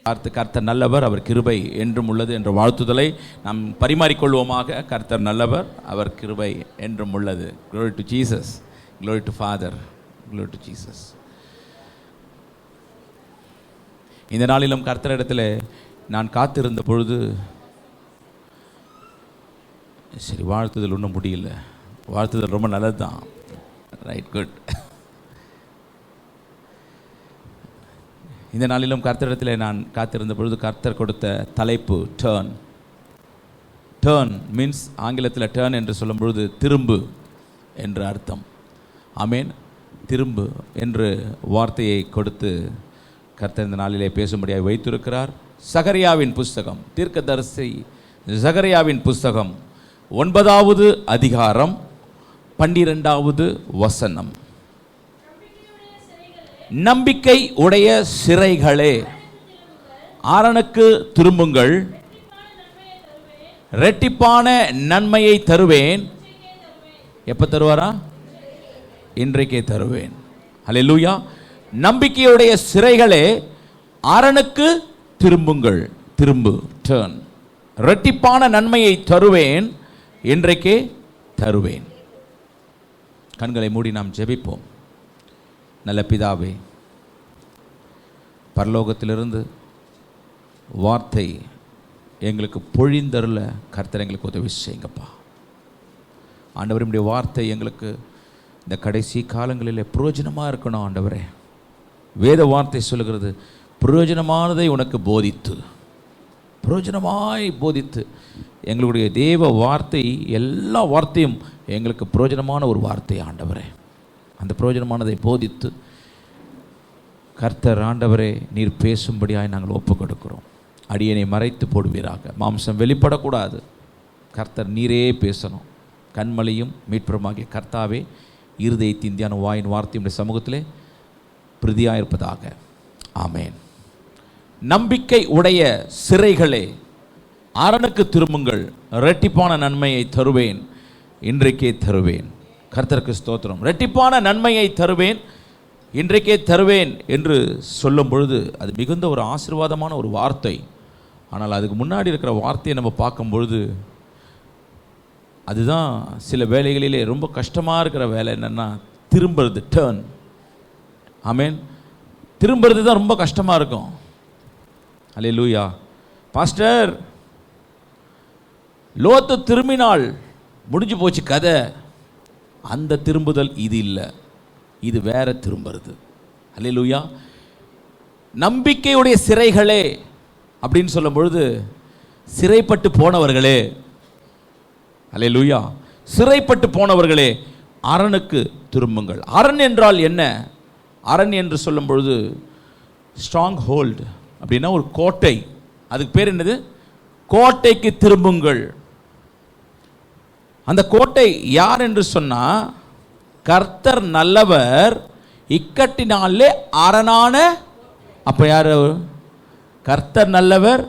கர்த்தர் நல்லவர், அவர் கிருபை என்றும் உள்ளது என்ற வாழ்த்துதலை நாம் பரிமாறிக்கொள்வோமாக. கர்த்தர் நல்லவர், அவர் கிருபை என்றும் உள்ளது. Glory to Jesus, glory to Father, glory to Jesus. இந்த நாளிலும் கர்த்தரிடத்தில் நான் காத்திருந்த பொழுது, சரி வாழ்த்துதல் ஒன்றும் முடியல, வாழ்த்துதல் ரொம்ப நல்லது தான், ரைட், குட். இந்த நாளிலும் கர்த்தரிடத்தில் நான் காத்திருந்த பொழுது கர்த்தர் கொடுத்த தலைப்பு டர்ன். டர்ன் மீன்ஸ் ஆங்கிலத்தில் டர்ன் என்று சொல்லும் பொழுது திரும்பு என்று அர்த்தம். ஆமேன். திரும்பு என்று வார்த்தையை கொடுத்து கர்த்தர் இந்த நாளிலே பேசும்படியாக வைத்திருக்கிறார். சகரியாவின் புஸ்தகம், தீர்க்கதரிசி சகரியாவின் புஸ்தகம் 9வது அதிகாரம் 12வது வசனம். நம்பிக்கை உடைய சிறைகளே, ஆரனுக்கு திரும்புங்கள், இரட்டிப்பான நன்மையை தருவேன். எப்போ தருவாரா? இன்றைக்கே தருவேன். அல்லேலூயா. நம்பிக்கையுடைய சிறைகளே, ஆரனுக்கு திரும்புங்கள், திரும்பு, டர்ன். இரட்டிப்பான நன்மையை தருவேன், இன்றைக்கே தருவேன். கண்களை மூடி நாம் ஜெபிப்போம். நல்ல பிதாவே, பரலோகத்திலிருந்து வார்த்தை எங்களுக்கு பொழிந்தருள கர்த்தர் எங்களுக்கு உதவி செய்யுங்கப்பா. ஆண்டவர், நம்முடைய வார்த்தை எங்களுக்கு இந்த கடைசி காலங்களில் பிரயோஜனமாக இருக்கணும். ஆண்டவரே, வேத வார்த்தை சொல்லுகிறது, பிரயோஜனமானதை உனக்கு போதித்து, பிரயோஜனமாய் போதித்து, எங்களுடைய தேவ வார்த்தை எல்லா வார்த்தையும் எங்களுக்கு பிரயோஜனமான ஒரு வார்த்தை. ஆண்டவரே, அந்த பிரயோஜனமானதை போதித்து கர்த்தர் ஆண்டவரே நீர் பேசும்படியாய் நாங்கள் ஒப்பு கொடுக்கிறோம். அடியனை மறைத்து போடுவீராக, மாம்சம் வெளிப்படக்கூடாது. கர்த்தர் நீரே பேசணும். கண்மலையும் மீட்புறமாகிய கர்த்தாவே, இருதயத்தின் தியான வாயின் வார்த்தையுடைய சமூகத்திலே பிரதியாயிருப்பதாக. ஆமேன். நம்பிக்கை உடைய சிறைகளே, ஆரனுக்கு திரும்புங்கள், இரட்டிப்பான நன்மையை தருவேன், இன்றைக்கே தருவேன். கர்த்தருக்கு ஸ்தோத்திரம். இரட்டிப்பான நன்மையை தருவேன், இன்றைக்கே தருவேன் என்று சொல்லும் பொழுது அது மிகுந்த ஒரு ஆசீர்வாதமான ஒரு வார்த்தை. ஆனால் அதுக்கு முன்னாடி இருக்கிற வார்த்தையை நம்ம பார்க்கும் பொழுது, அதுதான் சில வேலைகளிலே ரொம்ப கஷ்டமாக இருக்கிற வேலை. என்னென்னா திரும்புறது, டர்ன். ஆமேன். திரும்புறது தான் ரொம்ப கஷ்டமாக இருக்கும். அல்லேலூயா. பாஸ்டர், லோத்து திரும்பினால் முடிஞ்சு போச்சு கதை. அந்த திரும்புதல் இது இல்லை, இது வேற திரும்புறது. அல்லேலூயா. நம்பிக்கையுடைய சிறைகளே அப்படின்னு சொல்லும் பொழுது, சிறைப்பட்டு போனவர்களே, அல்லேலூயா, சிறைப்பட்டு போனவர்களே, அரணுக்கு திரும்புங்கள். அரண் என்றால் என்ன? அரண் என்று சொல்லும் பொழுது ஸ்ட்ராங் ஹோல்டு அப்படின்னா ஒரு கோட்டை. அதுக்கு பேர் என்னது? கோட்டைக்கு திரும்புங்கள். அந்த கோட்டை யார் என்று சொன்னா, கர்த்தர் நல்லவர், இக்கட்டினாலே அரணான. அப்ப யார்? கர்த்தர் நல்லவர்,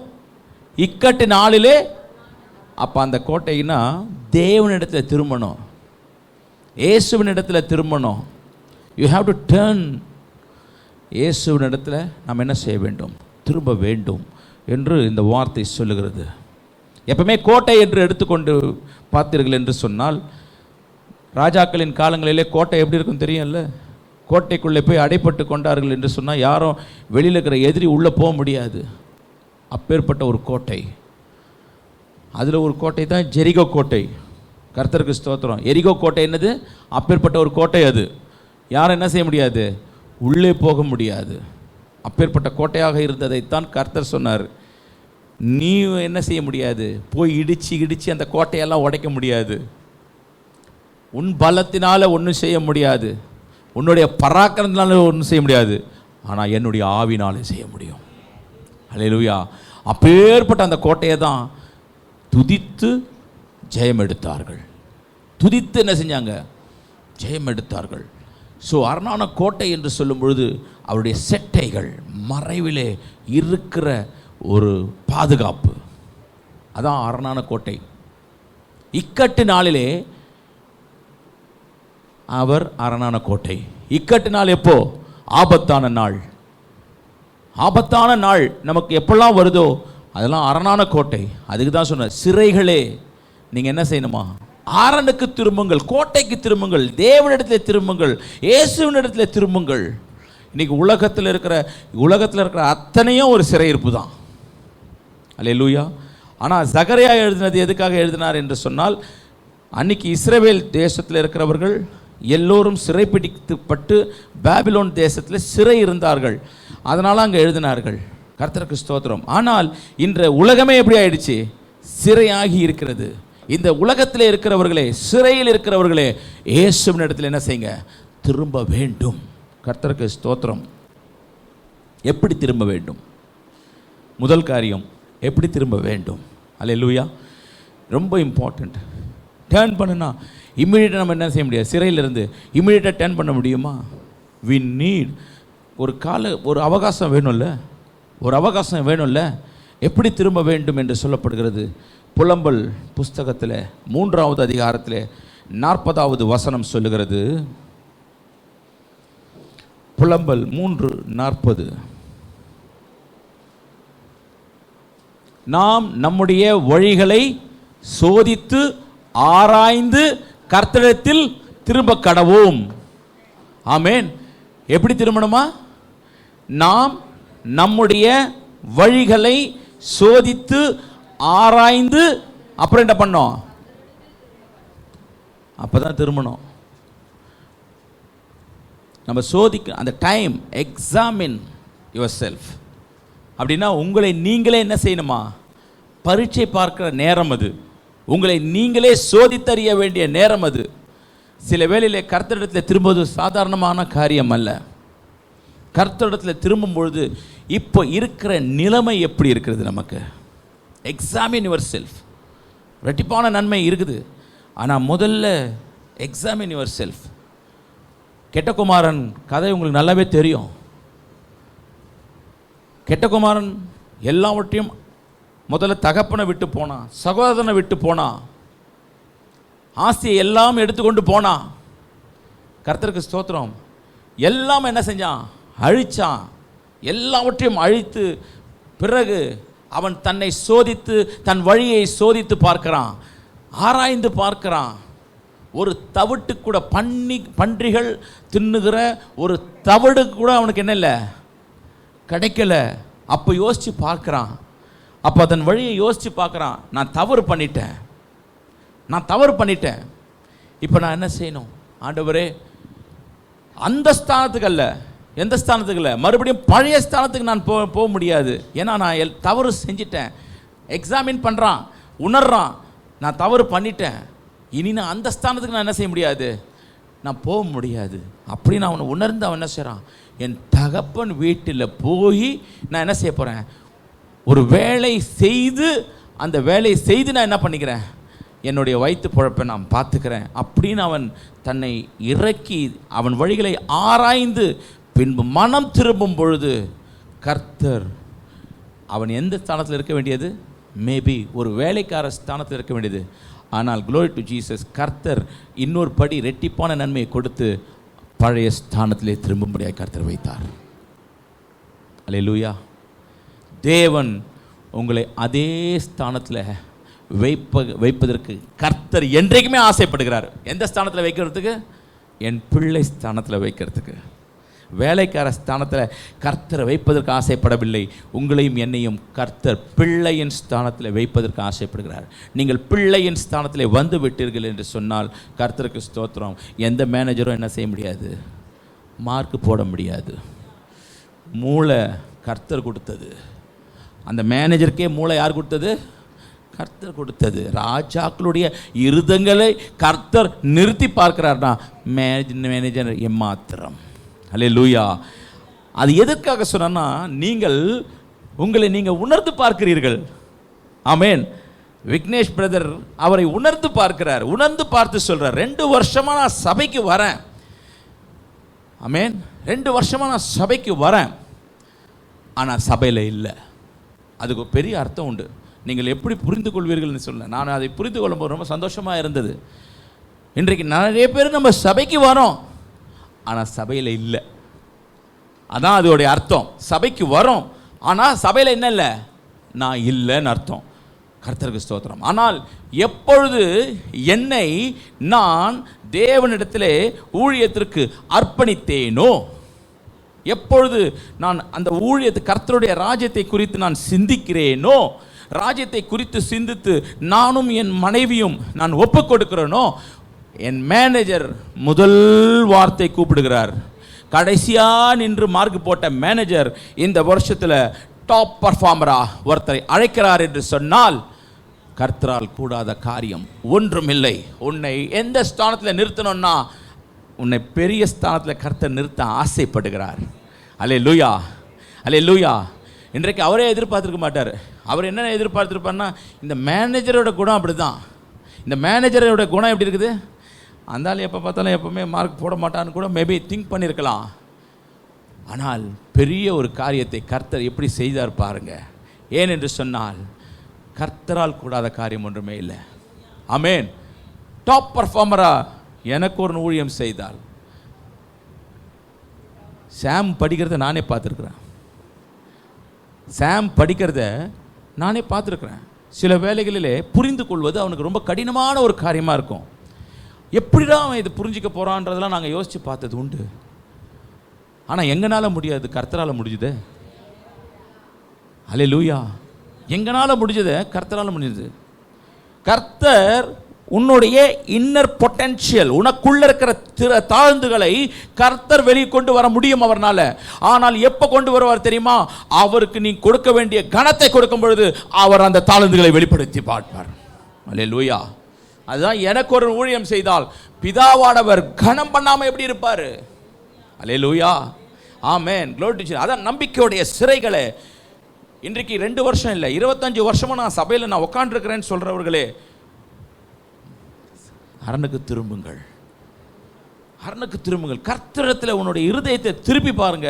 இக்கட்டு நாளிலே. அப்ப அந்த கோட்டைனா தேவனிடத்தில் திரும்பணும், இயேசுவின் இடத்துல திரும்பணும். You have to turn. இயேசுவின் இடத்துல நாம் என்ன செய்ய வேண்டும்? திரும்ப வேண்டும் என்று இந்த வார்த்தை சொல்லுகிறது. எப்பவுமே கோட்டை என்று எடுத்துக்கொண்டு பார்த்தீர்கள் என்று சொன்னால், ராஜாக்களின் காலங்களிலே கோட்டை எப்படி இருக்கும் தெரியும்ல? கோட்டைக்குள்ளே போய் அடைப்பட்டு கொண்டார்கள் என்று சொன்னால் யாரும் வெளியில் இருக்கிற எதிரி உள்ளே போக முடியாது. அப்பேற்பட்ட ஒரு கோட்டை. அதில் ஒரு கோட்டை தான் ஜெரிகோ கோட்டை. கர்த்தருக்கு ஸ்தோத்திரம். எரிகோ கோட்டை என்னது? அப்பேற்பட்ட ஒரு கோட்டை. அது யாரும் என்ன செய்ய முடியாது? உள்ளே போக முடியாது. அப்பேற்பட்ட கோட்டையாக இருந்ததைத்தான் கர்த்தர் சொன்னார், நீ என்ன செய்ய முடியாது? போய் இடிச்சு அந்த கோட்டையெல்லாம் உடைக்க முடியாது. உன் பலத்தினால ஒன்றும் செய்ய முடியாது, உன்னுடைய பராக்கிரமத்தினால ஒன்றும் செய்ய முடியாது. ஆனால் என்னுடைய ஆவினாலே செய்ய முடியும். அல்லேலூயா. அப்பேற்பட்ட அந்த கோட்டையை தான் துதித்து ஜெயம் எடுத்தார்கள். துதித்து என்ன செஞ்சாங்க? ஜெயம் எடுத்தார்கள். ஸோ அரணான கோட்டை என்று சொல்லும் பொழுது அவருடைய செட்டைகள், மறைவிலே இருக்கிற ஒரு பாதுகாப்பு, அதான் அரணான கோட்டை. இக்கட்டு நாளிலே அவர் அரணான கோட்டை. இக்கட்டு நாள் எப்போ? ஆபத்தான நாள். ஆபத்தான நாள் நமக்கு எப்பெல்லாம் வருதோ அதெல்லாம் அரணான கோட்டை. அதுக்கு தான் சொன்ன, சிறைகளே நீங்கள் என்ன செய்யணுமா? அரணுக்கு திரும்புங்கள், கோட்டைக்கு திரும்புங்கள், தேவனிடத்தில் திரும்புங்கள், இயேசுவினிடத்தில் திரும்புங்கள். இன்னைக்கு உலகத்தில் இருக்கிற அத்தனையும் ஒரு சிறையிருப்பு தான். அல்லேலூயா. ஆனால் சகரியா எழுதினது எதுக்காக எழுதினார் என்று சொன்னால், அன்னைக்கு இஸ்ரவேல் தேசத்தில் இருக்கிறவர்கள் எல்லோரும் சிறைப்பிடிக்கப்பட்டு பாபிலோன் தேசத்தில் சிறை இருந்தார்கள். அதனால் அங்கே எழுதினார்கள். கர்த்தருக்கு ஸ்தோத்திரம். ஆனால் இன்று உலகமே எப்படி ஆயிடுச்சு? சிறையாகி இருக்கிறது. இந்த உலகத்தில் இருக்கிறவர்களே, சிறையில் இருக்கிறவர்களே, இயேசுவின் இடத்துல என்ன செய்யுங்க? திரும்ப வேண்டும். கர்த்தருக்கு ஸ்தோத்திரம். எப்படி திரும்ப வேண்டும்? முதல் காரியம், எப்படி திரும்ப வேண்டும்? அல்லேலூயா. ரொம்ப இம்பார்ட்டண்ட். டேர்ன் பண்ணுனா இம்மிடியேட்டாக நம்ம என்ன செய்ய முடியாது? சிறையிலிருந்து இம்மிடியேட்டாக டேர்ன் பண்ண முடியுமா? வி நீட் ஒரு அவகாசம் வேணும்ல, ஒரு அவகாசம் வேணும்ல. எப்படி திரும்ப வேண்டும் என்று சொல்லப்படுகிறது? புலம்பல் புஸ்தகத்தில் 3வது அதிகாரத்தில் 40வது வசனம் சொல்லுகிறது. புலம்பல் 3:40. நாம் நம்முடைய வழிகளை சோதித்து ஆராய்ந்து கர்த்தரிடத்தில் திரும்ப கடவோம். ஆமென். எப்படி திரும்பணுமா? நாம் நம்முடைய வழிகளை சோதித்து ஆராய்ந்து அப்புறம் என்ன பண்ணோம்? அப்பதான் திரும்பணும். நம்ம சோதிக்க அந்த டைம், எக்ஸாமின் யுவர் செல்ஃப். அப்படின்னா உங்களை நீங்களே என்ன செய்யணுமா? பரீட்சை பார்க்கிற நேரம் அது. உங்களை நீங்களே சோதித்தறிய வேண்டிய நேரம் அது. சில வேளையிலே கர்த்தரிடத்தில் திரும்புவது சாதாரணமான காரியம் அல்ல. கர்த்தரிடத்தில் திரும்பும் பொழுது இப்போ இருக்கிற நிலைமை எப்படி இருக்கிறது? நமக்கு எக்ஸாமின் யுவர் செல்ஃப். ரெட்டிப்பான நன்மை இருக்குது. ஆனால் முதல்ல எக்ஸாமின் யுவர் செல்ஃப். கெட்டகுமாரன் கதை உங்களுக்கு நல்லாவே தெரியும். கெட்டகுமாரன் எல்லாவற்றையும் முதல்ல தகப்பனை விட்டு போனான், சகோதரனை விட்டு போனான், ஆசையை எல்லாம் எடுத்துக்கொண்டு போனான். கர்த்தருக்கு ஸ்தோத்திரம். எல்லாம் என்ன செஞ்சான்? அழிச்சான். எல்லாவற்றையும் அழித்து பிறகு அவன் தன்னை சோதித்து, தன் வழியை சோதித்து பார்க்கிறான், ஆராய்ந்து பார்க்கிறான். ஒரு தவிட்டு கூட, பன்றிகள் தின்னுகிற ஒரு தவிடு கூட அவனுக்கு என்ன இல்லை, கிடைக்கல. அப்போ யோசித்து பார்க்குறான். அப்போ அதன் வழியை யோசித்து பார்க்குறான். நான் தவறு பண்ணிட்டேன். இப்போ நான் என்ன செய்யணும்? ஆண்டவரே, அந்த ஸ்தானத்துக்கு அல்ல, எந்த ஸ்தானத்துக்கு இல்லை, மறுபடியும் பழைய ஸ்தானத்துக்கு நான் போக முடியாது. ஏன்னா நான் தவறு செஞ்சிட்டேன். எக்ஸாமின் பண்ணுறான், உணர்றான், நான் தவறு பண்ணிட்டேன். இனி நான் அந்த ஸ்தானத்துக்கு நான் என்ன செய்ய முடியாது? நான் போக முடியாது. அப்படின்னு அவனை உணர்ந்து அவன் என்ன செய்கிறான்? என் தகப்பன் வீட்டில் போய் நான் என்ன செய்ய போகிறேன்? ஒரு வேலை செய்து, அந்த வேலையை செய்து நான் என்ன பண்ணிக்கிறேன்? என்னுடைய வயிற்று பொழப்பை நான் பார்த்துக்கிறேன் அப்படின்னு அவன் தன்னை இறக்கி அவன் வழிகளை ஆராய்ந்து பின்பு மனம் திரும்பும் பொழுது கர்த்தர் அவன் எந்த ஸ்தானத்தில் இருக்க வேண்டியது? மேபி ஒரு வேலைக்கார ஸ்தானத்தில் இருக்க வேண்டியது. ஆனால் glory to Jesus, கர்த்தர் இன்னொரு படி ரெட்டிப்பான நன்மையை கொடுத்து பழைய ஸ்தானத்திலே திரும்பும்படியாக கர்த்தர் வைத்தார். அல்லேலூயா. தேவன் உங்களை அதே ஸ்தானத்தில் வைப்பதற்கு கர்த்தர் என்றைக்குமே ஆசைப்படுகிறார். எந்த ஸ்தானத்தில் வைக்கிறதுக்கு? என் பிள்ளை ஸ்தானத்தில் வைக்கிறதுக்கு. வேலைக்கார ஸ்தானத்தில் கர்த்தரை வைப்பதற்கு ஆசைப்படவில்லை. உங்களையும் என்னையும் கர்த்தர் பிள்ளையின் ஸ்தானத்தில் வைப்பதற்கு ஆசைப்படுகிறார். நீங்கள் பிள்ளையின் ஸ்தானத்தில் வந்து விட்டீர்கள் என்று சொன்னால் கர்த்தருக்கு ஸ்தோத்திரம். எந்த மேனேஜரும் என்ன செய்ய முடியாது? மார்க் போட முடியாது. மூளை கர்த்தர் கொடுத்தது. அந்த மேனேஜருக்கே மூளை யார் கொடுத்தது? கர்த்தர் கொடுத்தது. ராஜாக்களுடைய இருதங்களை கர்த்தர் நிறுத்தி பார்க்கிறார்னா மேனேஜர் எம்மாத்திரம். அல்லேலூயா. அது எதற்காக சொன்னா, உங்களை நீங்கள் உணர்ந்து பார்க்கிறீர்கள். ஆமேன். விக்னேஷ் பிரதர் அவரை உணர்ந்து பார்க்கிறார். உணர்ந்து பார்த்து சொல்றார், 2 வருஷமா நான் சபைக்கு வரேன். ஆமேன். 2 வருஷமா நான் சபைக்கு வரேன், ஆனால் சபையில் இல்லை. அதுக்கு பெரிய அர்த்தம் உண்டு. நீங்கள் எப்படி புரிந்து கொள்வீர்கள்னு சொல்ல, நான் அதை புரிந்து கொள்ளும்போது ரொம்ப சந்தோஷமாக இருந்தது. இன்றைக்கு நிறைய பேர் நம்ம சபைக்கு வரோம், ஆனால் சபையில் இல்லை. அதான் அதோடைய அர்த்தம். சபைக்கு வரோம், ஆனால் சபையில் என்ன இல்லை, நான் இல்லைன்னு அர்த்தம். கர்த்தருக்கு ஸ்தோத்திரம். ஆனால் எப்பொழுது என்னை நான் தேவனிடத்திலே ஊழியத்திற்கு அர்ப்பணித்தேனோ, எப்பொழுது நான் அந்த ஊழியத்தை கர்த்தருடைய ராஜ்யத்தை குறித்து நான் சிந்திக்கிறேனோ, ராஜ்யத்தை குறித்து சிந்தித்து நானும் என் மனைவியும் நான் ஒப்பு கொடுக்கிறேனோ, என் மேனேஜர் முதல் வார்த்தை கூப்பிடுகிறார். கடைசியா நின்று மார்க் போட்ட மேனேஜர் இந்த வருஷத்தில் டாப் பர்ஃபார்மரா ஒருத்தரை அழைக்கிறார் என்று சொன்னால், கர்த்தரால் கூடாத காரியம் ஒன்றுமில்லை. உன்னை எந்த ஸ்தானத்தில் நிறுத்தணும்னா, உன்னை பெரிய ஸ்தானத்தில் கர்த்தர் நிறுத்த ஆசைப்படுகிறார். அல்லேலூயா, அல்லேலூயா. இன்றைக்கு அவரே எதிர்பார்த்துருக்க மாட்டார். அவர் என்ன எதிர்பார்த்துருப்பார்னா, இந்த மேனேஜரோட குணம் அப்படி தான். இந்த மேனேஜரோட குணம் எப்படி இருக்குது, அந்தாலும் எப்போ பார்த்தாலும் எப்போவுமே மார்க் போட மாட்டான்னு கூட மேபி திங்க் பண்ணியிருக்கலாம். ஆனால் பெரிய ஒரு காரியத்தை கர்த்தர் எப்படி செய்தார் பாருங்க. ஏன் என்று சொன்னால், கர்த்தரால் கூடாத காரியம் ஒன்றுமே இல்லை. ஆமென். டாப் பர்ஃபார்மரா எனக்கு ஒரு ஊழியம் செய்தால், சாம் படிக்கிறத நானே பார்த்துருக்குறேன். சாம் படிக்கிறத நானே பார்த்துருக்குறேன். சில வேலைகளிலே புரிந்து கொள்வது அவனுக்கு ரொம்ப கடினமான ஒரு காரியமாக இருக்கும். எப்படிடா அவன் இது புரிஞ்சிக்க போகிறான்றதெல்லாம் நாங்கள் யோசித்து பார்த்தது உண்டு. ஆனால் எங்களால் முடியாது, கர்த்தரால் முடிஞ்சுது. அல்லேலூயா. எங்களால் முடிஞ்சது, கர்த்தரால் முடிஞ்சது. கர்த்தர் உன்னுடைய இன்னர் பொட்டென்ஷியல், உனக்குள்ள இருக்கிற தாழ்ந்துகளை கர்த்தர் வெளியே கொண்டு வர முடியும் அவர்னால. ஆனால் எப்போ கொண்டு வருவார் தெரியுமா? அவருக்கு நீ கொடுக்க வேண்டிய கனத்தை கொடுக்கும் பொழுது அவர் அந்த தாழ்ந்துகளை வெளிப்படுத்தி பார்ப்பார். அல்லேலூயா. அதுதான் எனக்கு ஒரு ஊழியம் செய்தால் பிதாவானவர் கனம் பண்ணாம எப்படி இருப்பாரு? அல்லேலூயா, ஆமென், க்ளோரி டு ஜீசஸ். அதான் நம்பிக்கையுடைய சிறைகளே. இன்றைக்கு 2 வருஷம் இல்லை, 25 வருஷமா நான் சபையில் நான் உட்காந்துருக்கிறேன்னு சொல்றவர்களே, அரணுக்கு திரும்புங்கள், அரணுக்கு திரும்புங்கள். கர்த்தரிடத்தில் உன்னுடைய இருதயத்தை திருப்பி பாருங்க.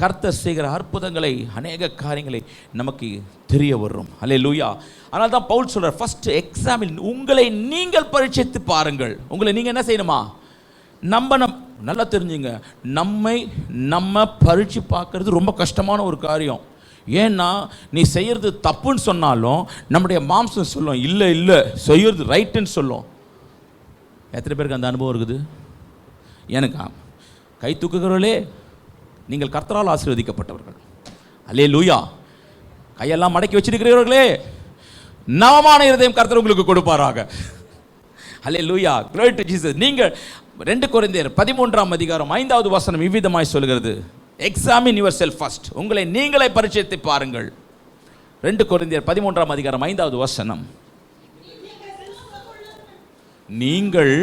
கர்த்தர் செய்கிற அற்புதங்களை, அநேக காரியங்களை நமக்கு தெரிய வரும். அல்லேலூயா. அதனால தான் பவுல் சொல்றார், ஃபர்ஸ்ட் எக்ஸாமின், உங்களை நீங்கள் பரீட்சித்து பாருங்கள். உங்களை நீங்க என்ன செய்யணுமா? நல்லா தெரிஞ்சுங்க, நம்ம பரீட்சை பார்க்கறது ரொம்ப கஷ்டமான ஒரு காரியம். ஏன்னா நீ செய்யறது தப்புன்னு சொன்னாலும் நம்முடைய மாம்சம் சொல்லும் இல்லை இல்லை செய்யறது ரைட்டுன்னு சொல்லும். எத்தனை பேருக்கு அந்த அனுபவம் இருக்குது? எனக்கு கை தூக்குகிறவர்களே, நீங்கள் கர்த்தரால் ஆசீர்வதிக்கப்பட்டவர்கள். அல்லேலூயா. கையெல்லாம் மடக்கி வச்சிருக்கிறவர்களே, நவமான இருதயம் கர்த்தர் உங்களுக்கு கொடுப்பாராக. அல்லேலூயா, க்ளோரி டு ஜீசஸ். நீங்கள் 2 கொரிந்தியர் 13ஆம் அதிகாரம் 5வது வசனம் இவ்விதமாய் சொல்கிறது, எக்ஸாமின் யுவர் செல்ஃப் ஃபர்ஸ்ட், உங்களை நீங்களே பரீட்சித்து பாருங்கள். 2 கொரிந்தியர் 13ஆம் அதிகாரம் 5வது வசனம், நீங்கள்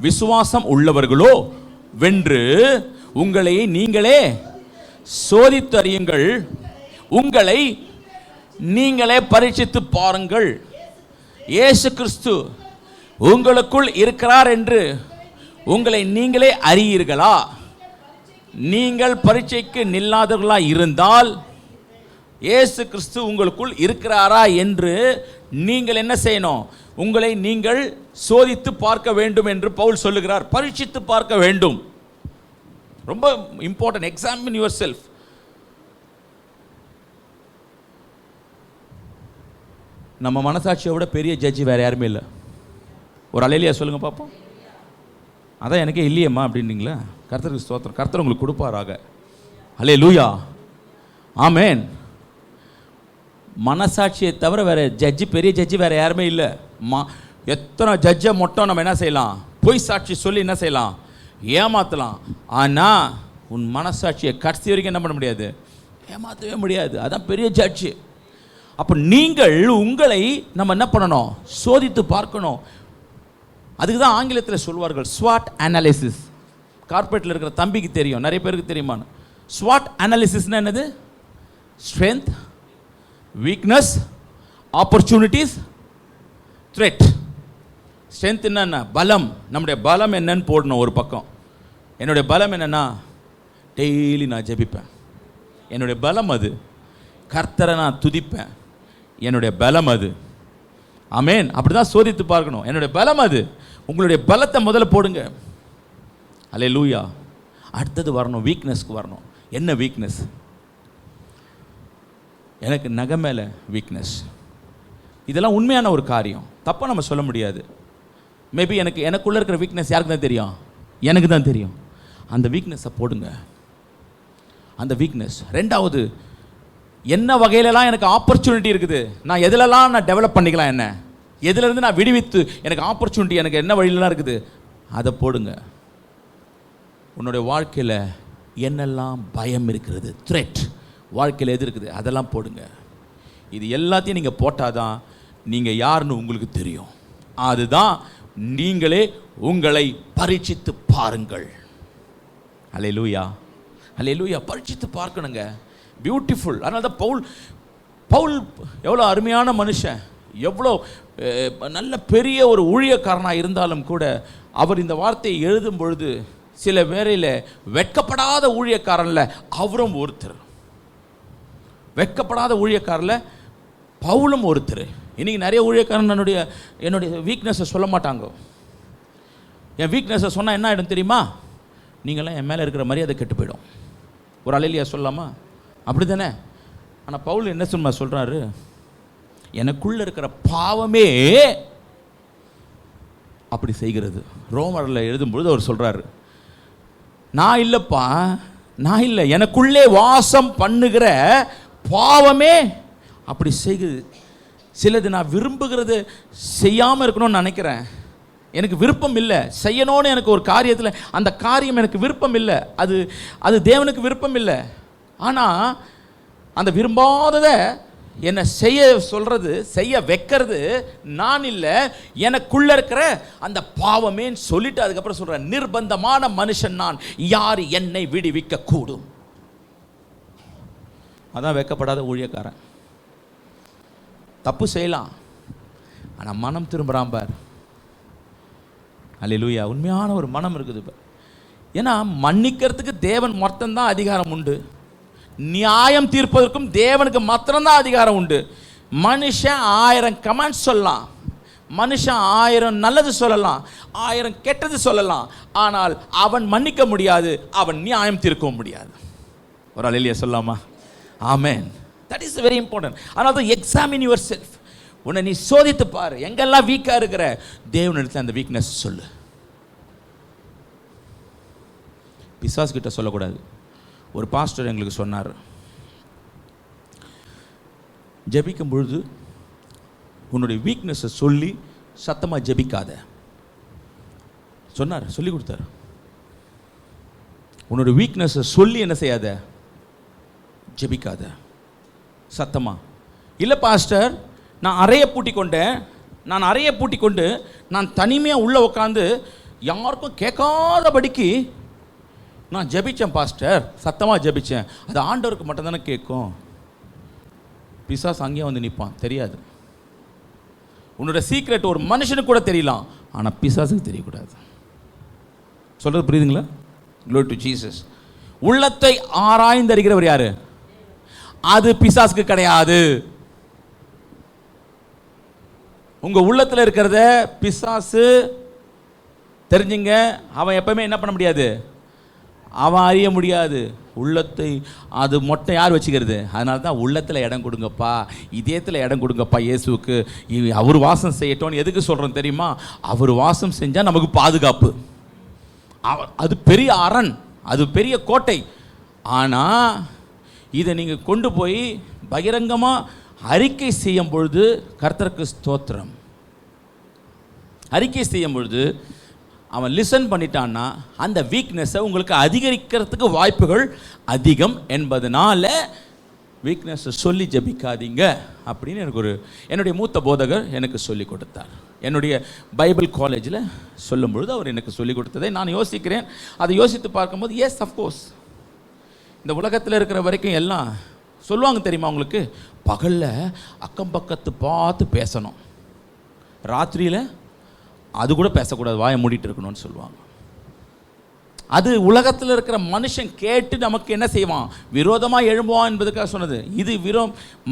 விசுவாசம் உள்ளவர்களோ வென்று உங்களை நீங்களே சோதித்து அறியுங்கள், உங்களை நீங்களே பரீட்சித்து பாருங்கள். இயேசு கிறிஸ்து உங்களுக்குள் இருக்கிறார் என்று உங்களை நீங்களே அறியீர்களா? நீங்கள் பரீட்சைக்கு நில்லாதவர்களா இருந்தால் இயேசு கிறிஸ்து உங்களுக்குள் இருக்கிறாரா என்று நீங்கள் என்ன செய்யணும்? உங்களை நீங்கள் சோதித்து பார்க்க வேண்டும் என்று பவுல் சொல்லுகிறார். பரீட்சித்து பார்க்க வேண்டும். ரொம்ப இம்பார்ட்டன்ட். Examine your self. நம்ம மனசாட்சியை விட பெரிய ஜட்ஜி வேற யாருமே இல்லை. ஒரு அலையிலியா சொல்லுங்க பார்ப்போம். அதான் எனக்கே இல்லையம்மா அப்படின்னீங்களா? கர்த்தருக்கு ஸ்தோத்திரம். கர்த்தர் உங்களுக்கு கொடுப்பாராக. அல்லேலூயா, ஆமென். மனசாட்சியை தவிர வேற ஜட்ஜி, பெரிய ஜட்ஜி வேற யாருமே இல்லை. எத்தனை ஜட்ஜை மட்டும் நம்ம என்ன செய்யலாம்? பொய் சாட்சி சொல்லி என்ன செய்யலாம்? ஏமாற்றலாம். ஆனால் உன் மனசாட்சியை கடைசி வரைக்கும் என்ன பண்ண முடியாது? ஏமாற்றவே முடியாது. அதான் பெரிய ஜட்ஜி. அப்போ நீங்கள் உங்களை நம்ம என்ன பண்ணணும்? சோதித்து பார்க்கணும். அதுக்கு தான் ஆங்கிலத்தில் சொல்வார்கள் ஸ்வாட் அனாலிசிஸ். கார்பரேட்டில் இருக்கிற தம்பிக்கு தெரியும், நிறைய பேருக்கு தெரியுமான்னு. ஸ்வாட் அனாலிசிஸ்னா என்னது? Strength, weakness, opportunities, thread. Strength என்னன்னா பலம். நம்முடைய பலம் என்னன்னு போடணும் ஒரு பக்கம். என்னுடைய பலம் என்னன்னா டெய்லி நான் ஜெபிப்பேன், என்னுடைய பலம் அது. கர்த்தரை நான் துதிப்பேன், என்னுடைய பலம் அது. ஆமென். அப்படிதான் சோதித்து பார்க்கணும். என்னுடைய பலம் அது. உங்களுடைய பலத்தை முதல்ல போடுங்க. அல்லேலூயா. அடுத்தது வரணும், வீக்னஸ்க்கு வரணும். என்ன வீக்னஸ்? எனக்கு நகை மேலே வீக்னஸ். இதெல்லாம் உண்மையான ஒரு காரியம், தப்பாக நம்ம சொல்ல முடியாது. மேபி எனக்குள்ளே இருக்கிற வீக்னஸ் யாருக்கு தான் தெரியும்? எனக்கு தான் தெரியும். அந்த வீக்னஸை போடுங்க, அந்த வீக்னஸ். ரெண்டாவது, என்ன வகையிலலாம் எனக்கு ஆப்பர்ச்சுனிட்டி இருக்குது, நான் எதிலெல்லாம் நான் டெவலப் பண்ணிக்கலாம், என்ன எதுலேருந்து நான் விடுவித்து எனக்கு ஆப்பர்ச்சுனிட்டி எனக்கு என்ன வழியிலலாம் இருக்குது, அதை போடுங்க. உன்னுடைய வாழ்க்கையில் என்னெல்லாம் பயம் இருக்கிறது, த்ரெட் வாழ்க்கையில் எது இருக்குது, அதெல்லாம் போடுங்க. இது எல்லாத்தையும் நீங்கள் போட்டால் தான் நீங்கள் யாருன்னு உங்களுக்கு தெரியும். அதுதான் நீங்களே உங்களை பரீட்சித்து பாருங்கள். அல்லேலூயா, அல்லேலூயா. பரீட்சித்து பார்க்கணுங்க, பியூட்டிஃபுல். அதனால தான் பவுல் எவ்வளோ அருமையான மனுஷன், எவ்வளோ நல்ல பெரிய ஒரு ஊழியக்காரனாக இருந்தாலும் கூட அவர் இந்த வார்த்தையை எழுதும் பொழுது சில வேளையில் வெட்கப்படாத ஊழியக்காரன்ல அவரும் ஒருத்தர், வெட்கப்படாத ஊழியக்காரில் பவுலும் ஒருத்தர். இன்றைக்கி நிறைய ஊழியக்காரன் என்னுடைய வீக்னஸை சொல்ல மாட்டாங்க. என் வீக்னஸை சொன்னால் என்ன ஆகிடும் தெரியுமா? நீங்களாம் என் மேலே இருக்கிற மரியாதை கெட்டு போயிடும். ஒரு அலையிலியா சொல்லலாமா? அப்படி தானே? ஆனால் பவுல் என்ன சும்மா சொல்கிறாரு, எனக்குள்ளே இருக்கிற பாவமே அப்படி செய்கிறது. ரோமரில் எழுதும்பொழுது அவர் சொல்கிறாரு, நான் இல்லைப்பா, நான் இல்லை, எனக்குள்ளே வாசம் பண்ணுகிற பாவமே அப்படி செய்யுது. சிலது நான் விரும்புகிறது செய்யாமல் இருக்கணும்னு நினைக்கிறேன், எனக்கு விருப்பம் இல்லை செய்யணும்னு, எனக்கு ஒரு காரியத்தில் அந்த காரியம் எனக்கு விருப்பம் இல்லை, அது தேவனுக்கு விருப்பம் இல்லை. ஆனால் அந்த விரும்பாததை என்னை செய்ய சொல்கிறது, செய்ய வைக்கிறது நான் இல்லை, எனக்குள்ள இருக்கிற அந்த பாவமேன்னு சொல்லிட்டு அதுக்கப்புறம் சொல்கிறேன், நிர்பந்தமான மனுஷன் நான், யார் என்னை விடுவிக்க கூடும். அதான் வெட்கப்படாத ஊழியக்காரன். தப்பு செய்யலாம், ஆனால் மனம் திரும்புகிறான் பார். அல்லேலூயா. உண்மையான ஒரு மனம் இருக்குது பார். ஏன்னா மன்னிக்கிறதுக்கு தேவன் மட்டும்தான் அதிகாரம் உண்டு, நியாயம் தீர்ப்பதற்கும் தேவனுக்கு மாத்திரம்தான் அதிகாரம் உண்டு. மனுஷன் 1000 கமெண்ட்ஸ் சொல்லலாம், மனுஷன் 1000 நல்லது சொல்லலாம், 1000 கெட்டது சொல்லலாம், ஆனால் அவன் மன்னிக்க முடியாது, அவன் நியாயம் தீர்க்கவும் முடியாது. ஒரு அல்லேலூயா சொல்லலாமா? Amen. That is very important. அதனால தான் எக்ஸாமின் யுவர் செல்ஃப். உன்னை நீ சோதித்து பாரு, எங்கெல்லாம் வீக்காக இருக்கிற தேவனிடத்தில் அந்த வீக்னஸ் சொல்லு. பிசாசு கிட்ட சொல்லக்கூடாது. ஒரு பாஸ்டர் எங்களுக்கு சொன்னார், ஜெபிக்கும் பொழுது உன்னுடைய வீக்னஸை சொல்லி சத்தமாக ஜெபிக்காத சொன்னார், சொல்லி கொடுத்தார். உன்னுடைய வீக்னஸை சொல்லி என்ன செய்யாத, ஜெபிக்காத சத்தமா. இல்லை பாஸ்டர், நான் அறையை பூட்டி கொண்டு நான் தனிமையாக உள்ளே உட்காந்து யாருக்கும் கேட்காதபடிக்கு நான் ஜெபிச்சேன் பாஸ்டர், சத்தமாக ஜெபிச்சேன், அது ஆண்டவருக்கு மட்டும்தானே கேட்கும். பிசாசு அங்கேயே வந்து நிற்பான், தெரியாது. உன்னோட சீக்ரெட் ஒரு மனுஷனுக்கு கூட தெரியலாம், ஆனால் பிசாசுக்கு தெரியக்கூடாது. சொல்கிறது புரியுதுங்களா? Glory to Jesus. உள்ளத்தை ஆராய்ந்து அறிகிறவர் யாரு? அது பிசாசுக்கு கிடையாது. உங்க உள்ளத்தில் இருக்கிறத பிசாசு தெரிஞ்சுங்க, அவன் எப்பவுமே என்ன பண்ண முடியாது, அவன் அறிய முடியாது. உள்ளத்தை அது மொட்டை யார் வச்சுக்கிறது? அதனால தான் உள்ளத்தில் இடம் கொடுங்கப்பா, இதயத்தில் இடம் கொடுங்கப்பா இயேசுவுக்கு, அவர் வாசம் செய்யட்டோன்னு எதுக்கு சொல்கிறோம் தெரியுமா? அவர் வாசம் செஞ்சால் நமக்கு பாதுகாப்பு. அது பெரிய அரண், அது பெரிய கோட்டை. ஆனால் இதை நீங்கள் கொண்டு போய் பகிரங்கமாக அறிக்கை செய்யும் பொழுது, கர்த்தருக்கு ஸ்தோத்திரம், அறிக்கை செய்யும் பொழுது அவன் லிசன் பண்ணிட்டான்னா அந்த வீக்னஸை உங்களுக்கு அதிகரிக்கிறதுக்கு வாய்ப்புகள் அதிகம் என்பதனால வீக்னஸை சொல்லி ஜபிக்காதீங்க அப்படின்னு என்னுடைய மூத்த போதகர் எனக்கு சொல்லி கொடுத்தார். என்னுடைய பைபிள் காலேஜில் சொல்லும் பொழுது அவர் எனக்கு சொல்லி கொடுத்ததை நான் யோசிக்கிறேன். அதை யோசித்து பார்க்கும்போது எஸ் அஃப்கோர்ஸ், இந்த உலகத்தில் இருக்கிற வரைக்கும் எல்லாம் சொல்லுவாங்க தெரியுமா உங்களுக்கு, பகலில் அக்கம் பக்கத்து பார்த்து பேசணும், ராத்திரியில் அது கூட பேசக்கூடாது, வாயை மூடிட்டு இருக்கணும்னு சொல்லுவாங்க. அது உலகத்தில் இருக்கிற மனுஷன் கேட்டு நமக்கு என்ன செய்வான், விரோதமாக எழும்புவான் என்பதுக்காக சொன்னது. இது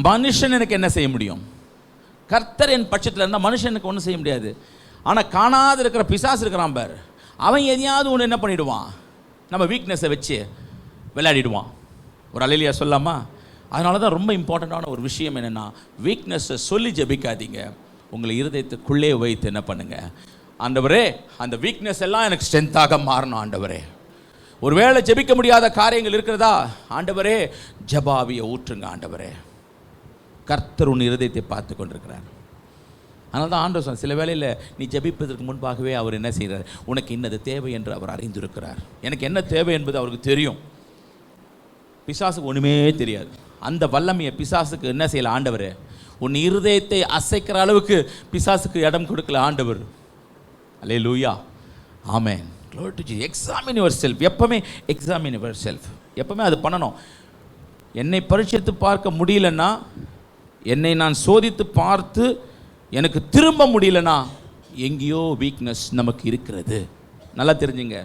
மனுஷன் எனக்கு என்ன செய்ய முடியும்? கர்த்தர் என் பட்சத்தில் இருந்தால் மனுஷன் எனக்கு ஒன்றும் செய்ய முடியாது. ஆனால் காணாத இருக்கிற பிசாசு இருக்கிறான் பார், அவன் எதையாவது ஒன்று என்ன பண்ணிவிடுவான், நம்ம வீக்னஸை வச்சு விளையாடிடுவான். ஒரு அல்லேலூயா சொல்லாமா? அதனால தான் ரொம்ப இம்பார்ட்டண்ட்டான ஒரு விஷயம் என்னென்னா, வீக்னஸை சொல்லி ஜெபிக்காதீங்க. உங்களை இருதயத்துக்குள்ளே வைத்து என்ன பண்ணுங்க, ஆண்டவரே அந்த வீக்னஸ் எல்லாம் எனக்கு ஸ்ட்ரென்த்தாக மாறணும் ஆண்டவரே. ஒருவேளை ஜெபிக்க முடியாத காரியங்கள் இருக்கிறதா, ஆண்டவரே ஜெபாவியை ஊற்றுங்க ஆண்டவரே. கர்த்தர் உன் இருதயத்தை பார்த்து கொண்டிருக்கிறார். அதனால தான் ஆண்டவர் சொன்ன, சில வேளையில் நீ ஜெபிப்பதற்கு முன்பாகவே அவர் என்ன செய்கிறார், உனக்கு இன்னது தேவை என்று அவர் அறிந்திருக்கிறார். எனக்கு என்ன தேவை என்பது அவருக்கு தெரியும். பிசாசுக்கு ஒன்றுமே தெரியாது. அந்த வல்லமையை பிசாசுக்கு என்ன செய்யல ஆண்டவர், உன் இருதயத்தை அசைக்கிற அளவுக்கு பிசாசுக்கு இடம் கொடுக்கல ஆண்டவர். அல்லேலூயா, ஆமென். Glory to Jesus. Examine yourself. எப்பவுமே எக்ஸாமின் யுவர் செல்ஃப், எப்பவுமே அது பண்ணணும். என்னை பரீட்சித்து பார்க்க முடியலன்னா, என்னை நான் சோதித்து பார்த்து எனக்கு திரும்ப முடியலனா, எங்கேயோ வீக்னஸ் நமக்கு இருக்கிறது. நல்லா தெரிஞ்சுங்க,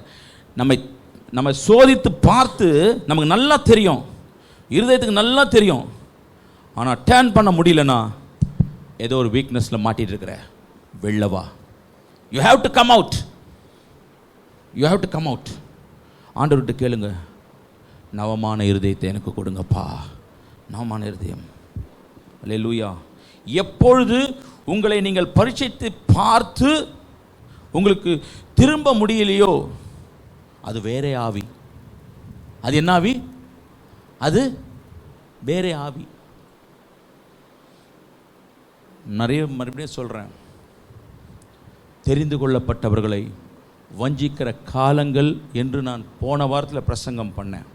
நம்ம சோதித்து பார்த்து நமக்கு நல்லா தெரியும், இருதயத்துக்கு நல்லா தெரியும். ஆனால் டேர்ன் பண்ண முடியலனா, ஏதோ ஒரு வீக்னஸில் மாட்டிட்டு இருக்கிற, வெள்ளவா. You have to come out. You have to come out. ஆண்டவர்கிட்ட கேளுங்க, நவமான இருதயத்தை எனக்கு கொடுங்கப்பா, நவமான இருதயம். அல்லேலூயா. எப்பொழுது உங்களை நீங்கள் பரீட்சித்து பார்த்து உங்களுக்கு திரும்ப முடியலையோ, அது வேற ஆவி. அது என்ன ஆவி? அது வேற ஆவி. மறுபடியும் சொல்கிறேன், தெரிந்து கொள்ளப்பட்டவர்களை வஞ்சிக்கிற காலங்கள் என்று நான் போன வாரத்தில் பிரசங்கம் பண்ணேன்.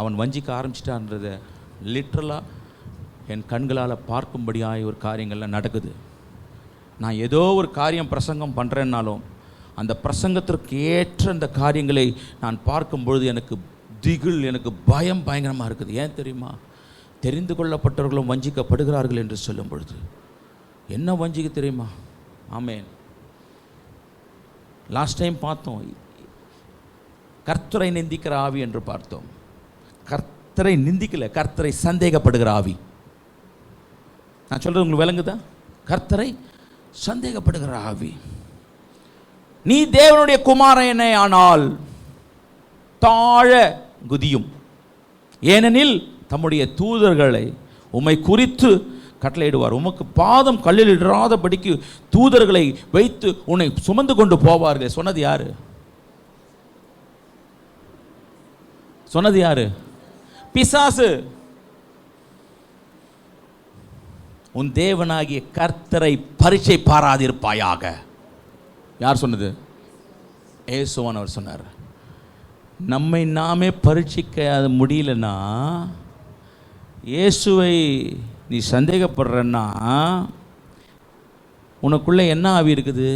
அவன் வஞ்சிக்க ஆரம்பிச்சிட்டான்றதை லிட்ரலாக என் கண்களால் பார்க்கும்படியாய் ஒரு காரியங்கள்லாம் நடக்குது. நான் ஏதோ ஒரு காரியம் பிரசங்கம் பண்ணுறேன்னாலும் அந்த பிரசங்கத்திற்கு ஏற்ற அந்த காரியங்களை நான் பார்க்கும்பொழுது எனக்கு திகில், எனக்கு பயம் பயங்கரமாக இருக்குது. ஏன் தெரியுமா? தெரிந்து கொள்ளப்பட்டவர்களும் வஞ்சிக்கப்படுகிறார்கள் என்று சொல்லும் பொழுது என்ன வஞ்சிக்க தெரியுமா? ஆமென். லாஸ்ட் டைம் பார்த்தோம், கர்த்தரை நிந்திக்கிற ஆவி என்று பார்த்தோம். கர்த்தரை நிந்திக்கல, கர்த்தரை சந்தேகப்படுகிற ஆவி. நான் சொல்றது உங்களுக்கு விளங்குதா? கர்த்தரை சந்தேகப்படுகிற ஆவி. நீ தேவனுடைய குமாரனே ஆனால் தாழ குதியும், ஏனெனில் தம்முடைய தூதர்களை உம்மை குறித்து கட்டளையிடுவார். உமக்கு பாதம் கல்லில் இடாதபடிக்கு தூதர்களை வைத்து உன்னை சுமந்து கொண்டு போவார்கள். சொன்னது யாரு? சொன்னது யாரு? பிசாசு. உன் தேவனாகிய கர்த்தரை பரீட்சை பாராதிருப்பாயாக. யார் சொன்னது? இயேசுவானவர் சொன்னார். நம்மை நாமே பரீட்சிக்க முடியலன்னா, இயேசுவை நீ சந்தேகப்படுறன்னா, உனக்குள்ளே என்ன ஆவி இருக்குது?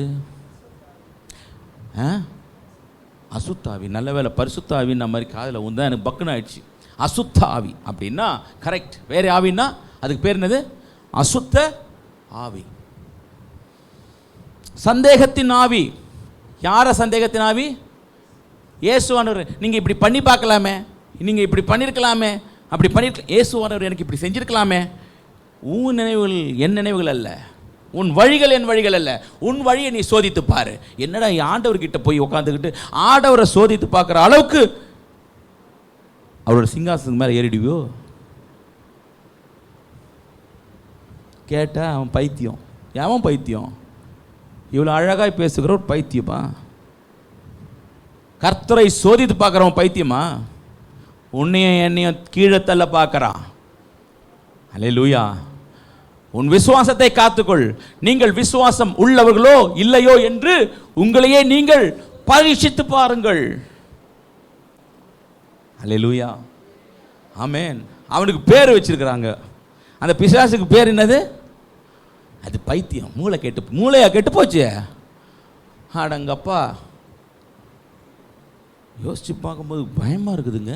அசுத்தாவி. நல்ல வேலை பரிசுத்த ஆவின்னு மாதிரி காதில் உந்தா எனக்கு பக்குன்னு ஆயிடுச்சு. அசுத்த ஆவி அப்படின்னா கரெக்ட். வேறு ஆவின்னா அதுக்கு பேர் என்னது? அசுத்த ஆவி. சந்தேகத்தின் ஆவி. யார சந்தேகத்தின் ஆவி? இயேசுவானவர். நீங்கள் இப்படி பண்ணி பார்க்கலாமே, நீங்கள் இப்படி பண்ணியிருக்கலாமே, அப்படி பண்ணியிருக்க, இயேசுவானவர் எனக்கு இப்படி செஞ்சிருக்கலாமே. உன் நினைவுகள் என் நினைவுகள் அல்ல, உன் வழிகள் என் வழிகள் அல்ல. உன் வழியை நீ சோதித்து பாரு. என்னடா ஆண்டவர்கிட்ட போய் உட்காந்துக்கிட்டு ஆண்டவரை சோதித்து பார்க்குற அளவுக்கு அவரோட சிங்காசனத்துக்கு மேலே ஏறிடுவியோ? கேட்டால் அவன் பைத்தியம். எவன் பைத்தியம்? இவ்வளோ அழகாய் பேசுகிற ஒரு பைத்தியமா? கர்த்தரை சோதித்து பார்க்குறவன் பைத்தியமா? உன்னையும் என்னையும் கீழே தள்ள பார்க்குறான். அல்லேலூயா. உன் விசுவாசத்தை காத்துக்கொள். நீங்கள் விசுவாசம் உள்ளவர்களோ இல்லையோ என்று உங்களையே நீங்கள் பரீட்சித்து பாருங்கள். அல்லேலூயா, ஆமென். அவனுக்கு பேர் வச்சிருக்கிறாங்க. அந்த பிசாசுக்கு பேர் என்னது? அது பைத்தியம். மூளையா கெட்டு போச்சு. அடங்கப்பா, யோசிச்சு பார்க்கும்போது பயமா இருக்குதுங்க.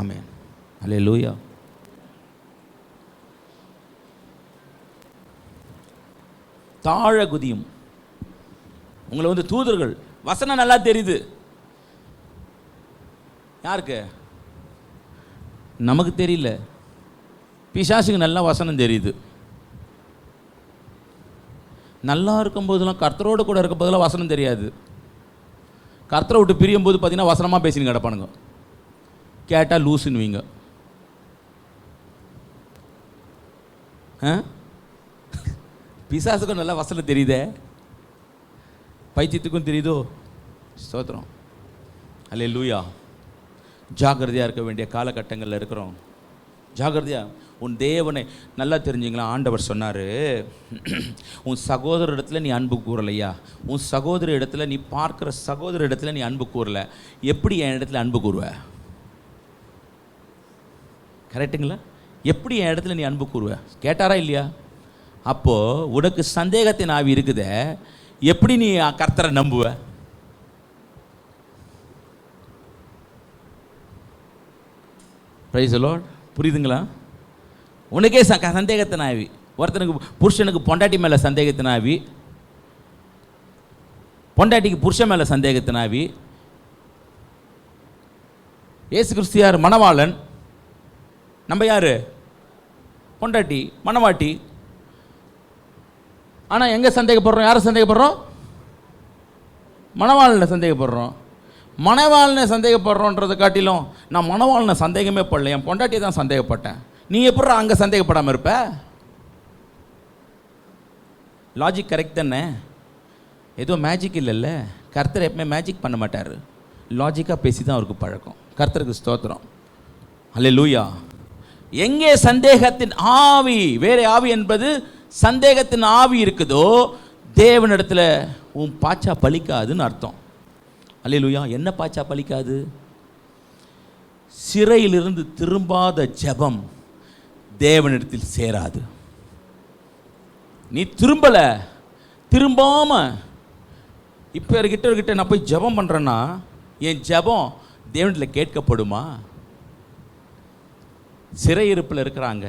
ஆமென். அல்லேலூயா. தாழ குதியும். உங்களை வந்து தூதர்கள், வசனம் நல்லா தெரியுது. யாருக்கு? நமக்கு தெரியல. பிசாசுக்கு நல்லா வசனம் தெரியுது. நல்லா இருக்கும் போதெல்லாம், கர்த்தரோடு கூட இருக்கும் போதெல்லாம் வசனம் தெரியாது. கர்த்தரை விட்டு பிரியும் போது பார்த்தீங்கன்னா வசனமாக பேசின்னு கிடப்பானுங்க. கேட்டால் லூசுன்னுவீங்க. பிசாசுக்கும் நல்லா வசனம் தெரியுதே, பைத்தியத்துக்கும் தெரியுதோ. ஸ்தோத்திரம். அல்லேலூயா. ஜாக்கிரதையாக இருக்க வேண்டிய காலகட்டங்களில் இருக்கிறோம். ஜாக்கிரதையா. உன் தேவனை நல்லா தெரிஞ்சுங்களா. ஆண்டவர் சொன்னார், உன் சகோதர இடத்துல நீ அன்பு கூறலையா, உன் சகோதர இடத்துல நீ பார்க்குற சகோதர இடத்துல நீ அன்பு கூறல, எப்படி என் இடத்துல அன்பு கூறுவ? கரெக்டுங்களா? எப்படி என் இடத்துல நீ அன்பு கூறுவ? கேட்டாரா இல்லையா? அப்போது உனக்கு சந்தேகத்தின் ஆவி இருக்குதே, எப்படி நீ கர்த்தரை நம்புவ? Praise the Lord. புரியுதுங்களா? உனக்கே சந்தேகத்தின் ஆவி. ஒருத்தனுக்கு புருஷனுக்கு பொண்டாட்டி மேலே சந்தேகத்தின் ஆவி, பொண்டாட்டிக்கு புருஷன் மேலே சந்தேகத்தின் ஆவி. இயேசு கிறிஸ்து யார்? மணவாளன். நம்ம யார்? பொண்டாட்டி, மணவாட்டி. ஆனால் எங்கே சந்தேகப்படுறோம்? யாரை சந்தேகப்படுறோம்? மணவாளனை சந்தேகப்படுறோம். மணவாளனை சந்தேகப்படுறோன்றதை காட்டிலும் நான் மணவாளனை சந்தேகமே படல, என் பொண்டாட்டியை தான் சந்தேகப்பட்டேன். நீ எப்படி அங்கே சந்தேகப்படாமல் இருப்ப? லாஜிக் கரெக்ட் தானே? ஏதோ மேஜிக் இல்லைல்ல. கர்த்தர் எப்பவுமே மேஜிக் பண்ண மாட்டார், லாஜிக்காக பேசி தான் அவருக்கு பழக்கம். கர்த்தருக்கு ஸ்தோத்திரம். அல்லேலூயா. எங்கே சந்தேகத்தின் ஆவி, வேற ஆவி என்பது சந்தேகத்தின் ஆவி இருக்குதோ, தேவனிடத்தில் உன் பாச்சா பலிக்காதுன்னு அர்த்தம். அல்லேலூயா. என்ன பாச்சா பலிக்காது? சிறையிலிருந்து திரும்பாத ஜெபம் தேவனிடத்தில் சேராது. நீ திரும்பல, திரும்பாம இப்போ கிட்ட நான் போய் ஜெபம் பண்ணுறேன்னா என் ஜெபம் தேவனிடத்தில் கேட்கப்படுமா? சிறையிருப்பில் இருக்கிறாங்க.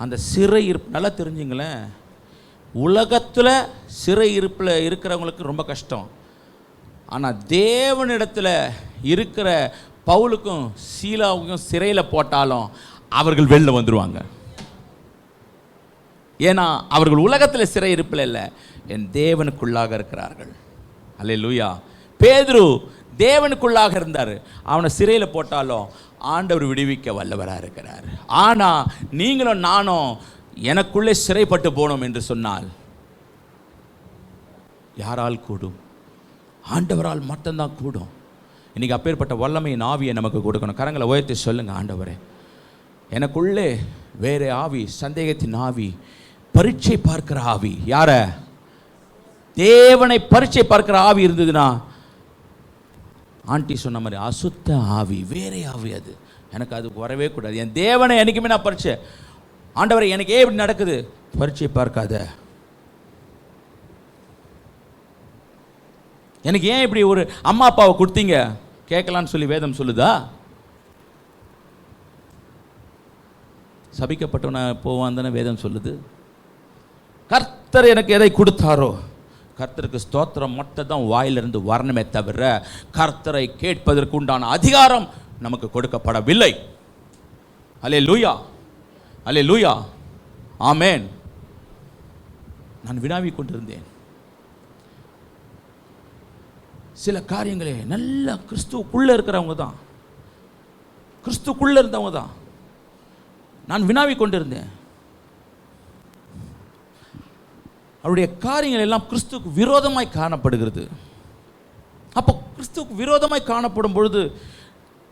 அந்த சிறையிருப்பு நல்லா தெரிஞ்சுங்களேன். உலகத்தில் சிறையிருப்பில் இருக்கிறவங்களுக்கு ரொம்ப கஷ்டம். ஆனால் தேவனிடத்தில் இருக்கிற பவுலுக்கும் சீலாவுக்கும் சிறையில் போட்டாலும் அவர்கள் வெளில வந்துடுவாங்க. ஏன்னா அவர்கள் உலகத்தில் சிறையிருப்பில் இல்லை, என் தேவனுக்குள்ளாக இருக்கிறார்கள். அல்லேலூயா. பேதுரு தேவனுக்குள்ளாக இருந்தார், அவனை சிறையில் போட்டாலும் ஆண்டவர் விடுவிக்க வல்லவராக இருக்கிறார். ஆனால் நீங்களும் நானும் எனக்குள்ளே சிறைப்பட்டு போனோம் என்று சொன்னால் யாரால் கூடும்? ஆண்டவரால் மட்டும்தான் கூடும். இன்றைக்கி அப்பேற்பட்ட வல்லமையின் ஆவியை நமக்கு கொடுக்கணும். கரங்களை உயர்த்தி சொல்லுங்க, ஆண்டவரே எனக்குள்ளே வேற ஆவி, சந்தேகத்தின் ஆவி, பரீட்சை பார்க்கிற ஆவி. யார? தேவனை பரீட்சை பார்க்கிற ஆவி இருந்ததுன்னா, ஆண்டி சொன்ன மாதிரி அசுத்த ஆவி, வேற ஆவி, அது எனக்கு அது வரவே கூடாது. என் தேவனை என்னைக்குமே நான் பரீட்சை, ஆண்டவரை எனக்கு ஏன் இப்படி நடக்குது? பரீட்சை பார்க்காத. எனக்கு ஏன் இப்படி ஒரு அம்மா அப்பாவை கொடுத்தீங்க கேட்கலான்னு சொல்லி வேதம் சொல்லுதா? சபிக்கப்பட்டவன போவான் தானே வேதம் சொல்லுது. கர்த்தர் எனக்கு எதை கொடுத்தாரோ, கர்த்தருக்கு ஸ்தோத்திரம் மட்டும் தான் வாயிலிருந்து வரணுமே தவிர கர்த்தரை கேட்பதற்கு உண்டான அதிகாரம் நமக்கு கொடுக்கப்படவில்லை. அல்லேலூயா, அல்லேலூயா, ஆமென். நான் வினாவி கொண்டிருந்தேன். சில காரியங்களே நல்ல கிறிஸ்துவுக்குள்ளே இருக்கிறவங்க தான், கிறிஸ்துக்குள்ளே இருந்தவங்க தான். நான் வினாவி கொண்டிருந்தேன். அவருடைய காரியங்கள் எல்லாம் கிறிஸ்துவுக்கு விரோதமாய் காணப்படுகிறது. அப்போ கிறிஸ்துவுக்கு விரோதமாய் காணப்படும் பொழுது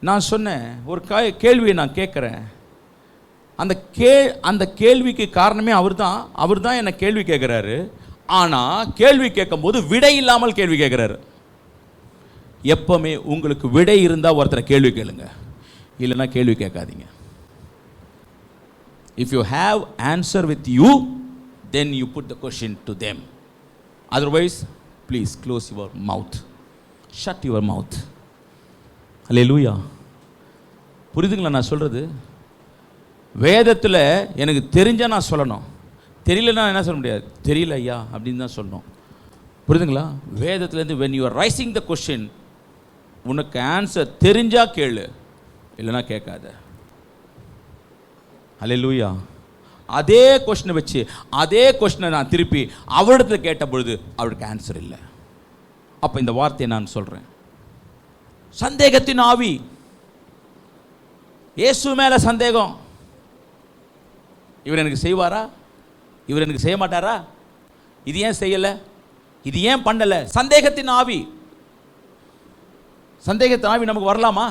நான் சொன்னேன், ஒரு கேள்வியை நான் கேட்குறேன். அந்த கேள்விக்கு காரணமே அவர் தான் என்னை கேள்வி கேட்குறாரு. ஆனால் கேள்வி கேட்கும்போது விடை இல்லாமல் கேள்வி கேட்குறாரு. எப்பவுமே உங்களுக்கு விடை இருந்தால் ஒருத்தரை கேள்வி கேளுங்க, இல்லைன்னா கேள்வி கேட்காதீங்க. If you have answer with you, then you put the question to them. Otherwise, please close your mouth. Shut your mouth. Hallelujah. புரியுதுங்களா நான் சொல்கிறது? வேதத்தில் எனக்கு தெரிஞ்சால் நான் சொல்லணும், தெரியலன்னா என்ன சொல்ல முடியாது. தெரியல ஐயா அப்படின்னு தான் சொல்லணும். புரியுதுங்களா? வேதத்துலேருந்து when you are raising the question, உனக்கு ஆன்சர் தெரிஞ்சால் கேளு, இல்லைன்னா கேட்காத. அல்லேலூயா. அதே கொஸ்டினை வச்சு அதே கொஸ்டினை நான் திருப்பி அவரிடத்துல கேட்ட பொழுது அவருக்கு ஆன்சர் இல்லை. அப்போ இந்த வார்த்தையை நான் சொல்கிறேன், சந்தேகத்தின் ஆவி. இயேசு மேலே சந்தேகம். இவர் எனக்கு செய்வாரா, இவர் எனக்கு செய்ய மாட்டாரா, இது ஏன் செய்யலை, இது ஏன் பண்ணலை. சந்தேகத்தின் ஆவி. சந்தேகத்தின் ஆவி நமக்கு வரலாமா?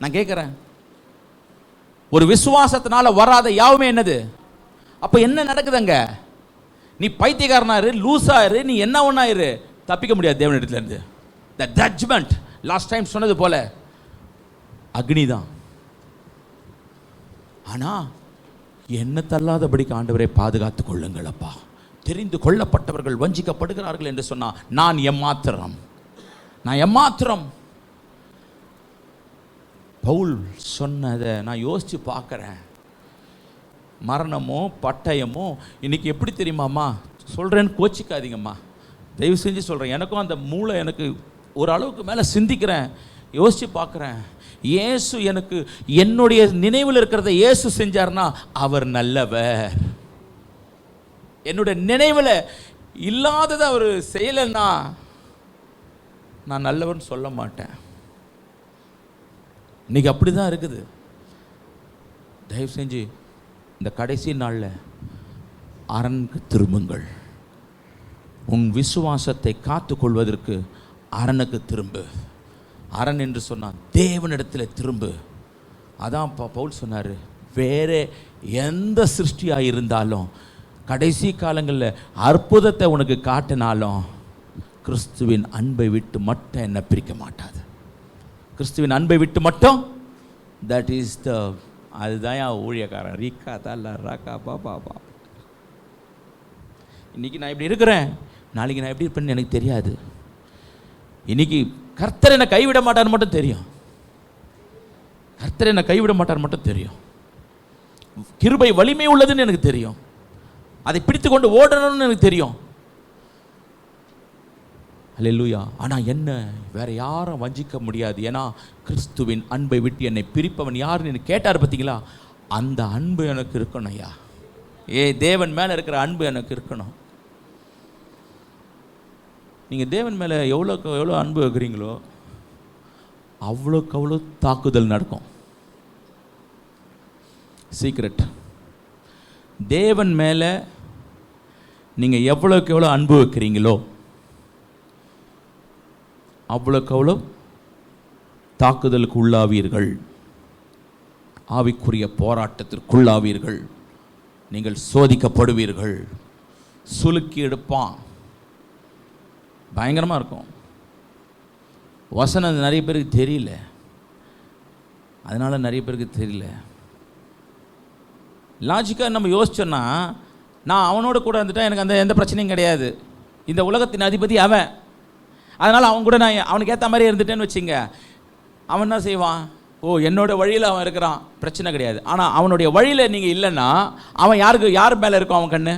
நான் கேட்குறேன். ஒரு விசுவாசத்தினால வராத யாவுமே என்னது? அப்போ என்ன நடக்குதுங்க? நீ பைத்தியக்காரனாரு, லூசாரு, நீ என்ன ஒன்றாயிரு, தப்பிக்க முடியாது தேவனிடத்துலேருந்து. த ஜட்ஜ்மெண்ட் லாஸ்ட் டைம் சொன்னது போல அக்னி தான். ஆனால் என்ன தள்ளாதபடிக்கு ஆண்டவரை பாதுகாத்து கொள்ளுங்கள் அப்பா. தெரிந்து கொள்ளப்பட்டவர்கள் வஞ்சிக்கப்படுகிறார்கள் என்று சொன்னால் நான் எம்மாத்திரம். பவுல் சொன்னதை நான் யோசித்து பார்க்குறேன். மரணமோ பட்டயமோ இன்னைக்கு எப்படி தெரியுமாம்மா சொல்கிறேன்னு கோச்சிக்காதீங்கம்மா, தயவு செஞ்சு சொல்கிறேன். எனக்கும் அந்த மூளை எனக்கு ஒரு அளவுக்கு மேலே சிந்திக்கிறேன், யோசித்து பார்க்குறேன். இயேசு எனக்கு என்னுடைய நினைவில் இருக்கிறத இயேசு செஞ்சார்னா அவர் நல்லவர். என்னுடைய நினைவில் இல்லாததை அவர் செய்யலைன்னா நான் நல்லவர்னு சொல்ல மாட்டேன். இன்னைக்கு அப்படி தான் இருக்குது. தயவு செஞ்சு இந்த கடைசி நாளில் அரணுக்கு திரும்புங்கள். உன் விசுவாசத்தை காத்து கொள்வதற்கு அரணுக்கு திரும்பு. அரண் என்று சொன்னால் தேவனிடத்தில் திரும்பு. அதான் பவுல் சொன்னார், வேறு எந்த சிருஷ்டியாக இருந்தாலும் கடைசி காலங்களில் அற்புதத்தை உனக்கு காட்டினாலும் கிறிஸ்துவின் அன்பை விட்டு மட்டும் என்ன பிரிக்க மாட்டாது. கிறிஸ்துவின் அன்பை விட்டு மட்டும், தட் இஸ் த, அதுதான் என் ஊழியக்காரன். ரீக்கா தல்ல ராக்கா பாபா பா. இன்னைக்கு நான் இப்படி இருக்கிறேன், நாளைக்கு நான் எப்படி இருப்பேன்னு எனக்கு தெரியாது. இன்னைக்கு கர்த்தர் என்னை கைவிட மாட்டார்னு மட்டும் தெரியும். கர்த்தர் என்னை கைவிட மாட்டார் மட்டும் தெரியும். கிருபை வலிமை உள்ளதுன்னு எனக்கு தெரியும். அதை பிடித்து கொண்டு ஓடணும்னு எனக்கு தெரியும். அல்லேலூயா. ஆனால் என்ன வேற யாரும் வஞ்சிக்க முடியாது. ஏன்னா கிறிஸ்துவின் அன்பை விட்டு என்னை பிரிப்பவன் யாருன்னு கேட்டார் பார்த்தீங்களா? அந்த அன்பு எனக்கு இருக்கணும் ஐயா. தேவன் மேலே இருக்கிற அன்பு எனக்கு இருக்கணும். நீங்கள் தேவன் மேலே எவ்வளோக்கு எவ்வளோ அன்பு வைக்கிறீங்களோ அவ்வளோக்கு அவ்வளோ தாக்குதல் நடக்கும். சீக்ரெட். தேவன் மேலே நீங்கள் எவ்வளோக்கு எவ்வளோ அன்பு வைக்கிறீங்களோ அவ்வளோக்கு அவ்வளோ தாக்குதலுக்கு உள்ளாவீர்கள், ஆவிக்குரிய போராட்டத்திற்குள்ளாவீர்கள், நீங்கள் சோதிக்கப்படுவீர்கள். சுலுக்கி எடுப்பான், பயங்கரமாக இருக்கும். வசனம் நிறைய பேருக்கு தெரியல, அதனால் நிறைய பேருக்கு தெரியல. லாஜிக்காக நம்ம யோசிச்சோன்னா, நான் அவனோட கூட வந்துட்டா எனக்கு அந்த எந்த பிரச்சனையும் கிடையாது. இந்த உலகத்தின் அதிபதி அவன், அதனால் அவன் கூட நான் அவனுக்கு ஏற்ற மாதிரி இருந்துட்டேன்னு வச்சுங்க. அவன் என்ன செய்வான்? ஓ, என்னோட வழியில் அவன் இருக்கிறான், பிரச்சனை கிடையாது. ஆனால் அவனுடைய வழியில் நீங்கள் இல்லைன்னா அவன் யார் மேலே இருக்கும்? அவன் கண்ணு.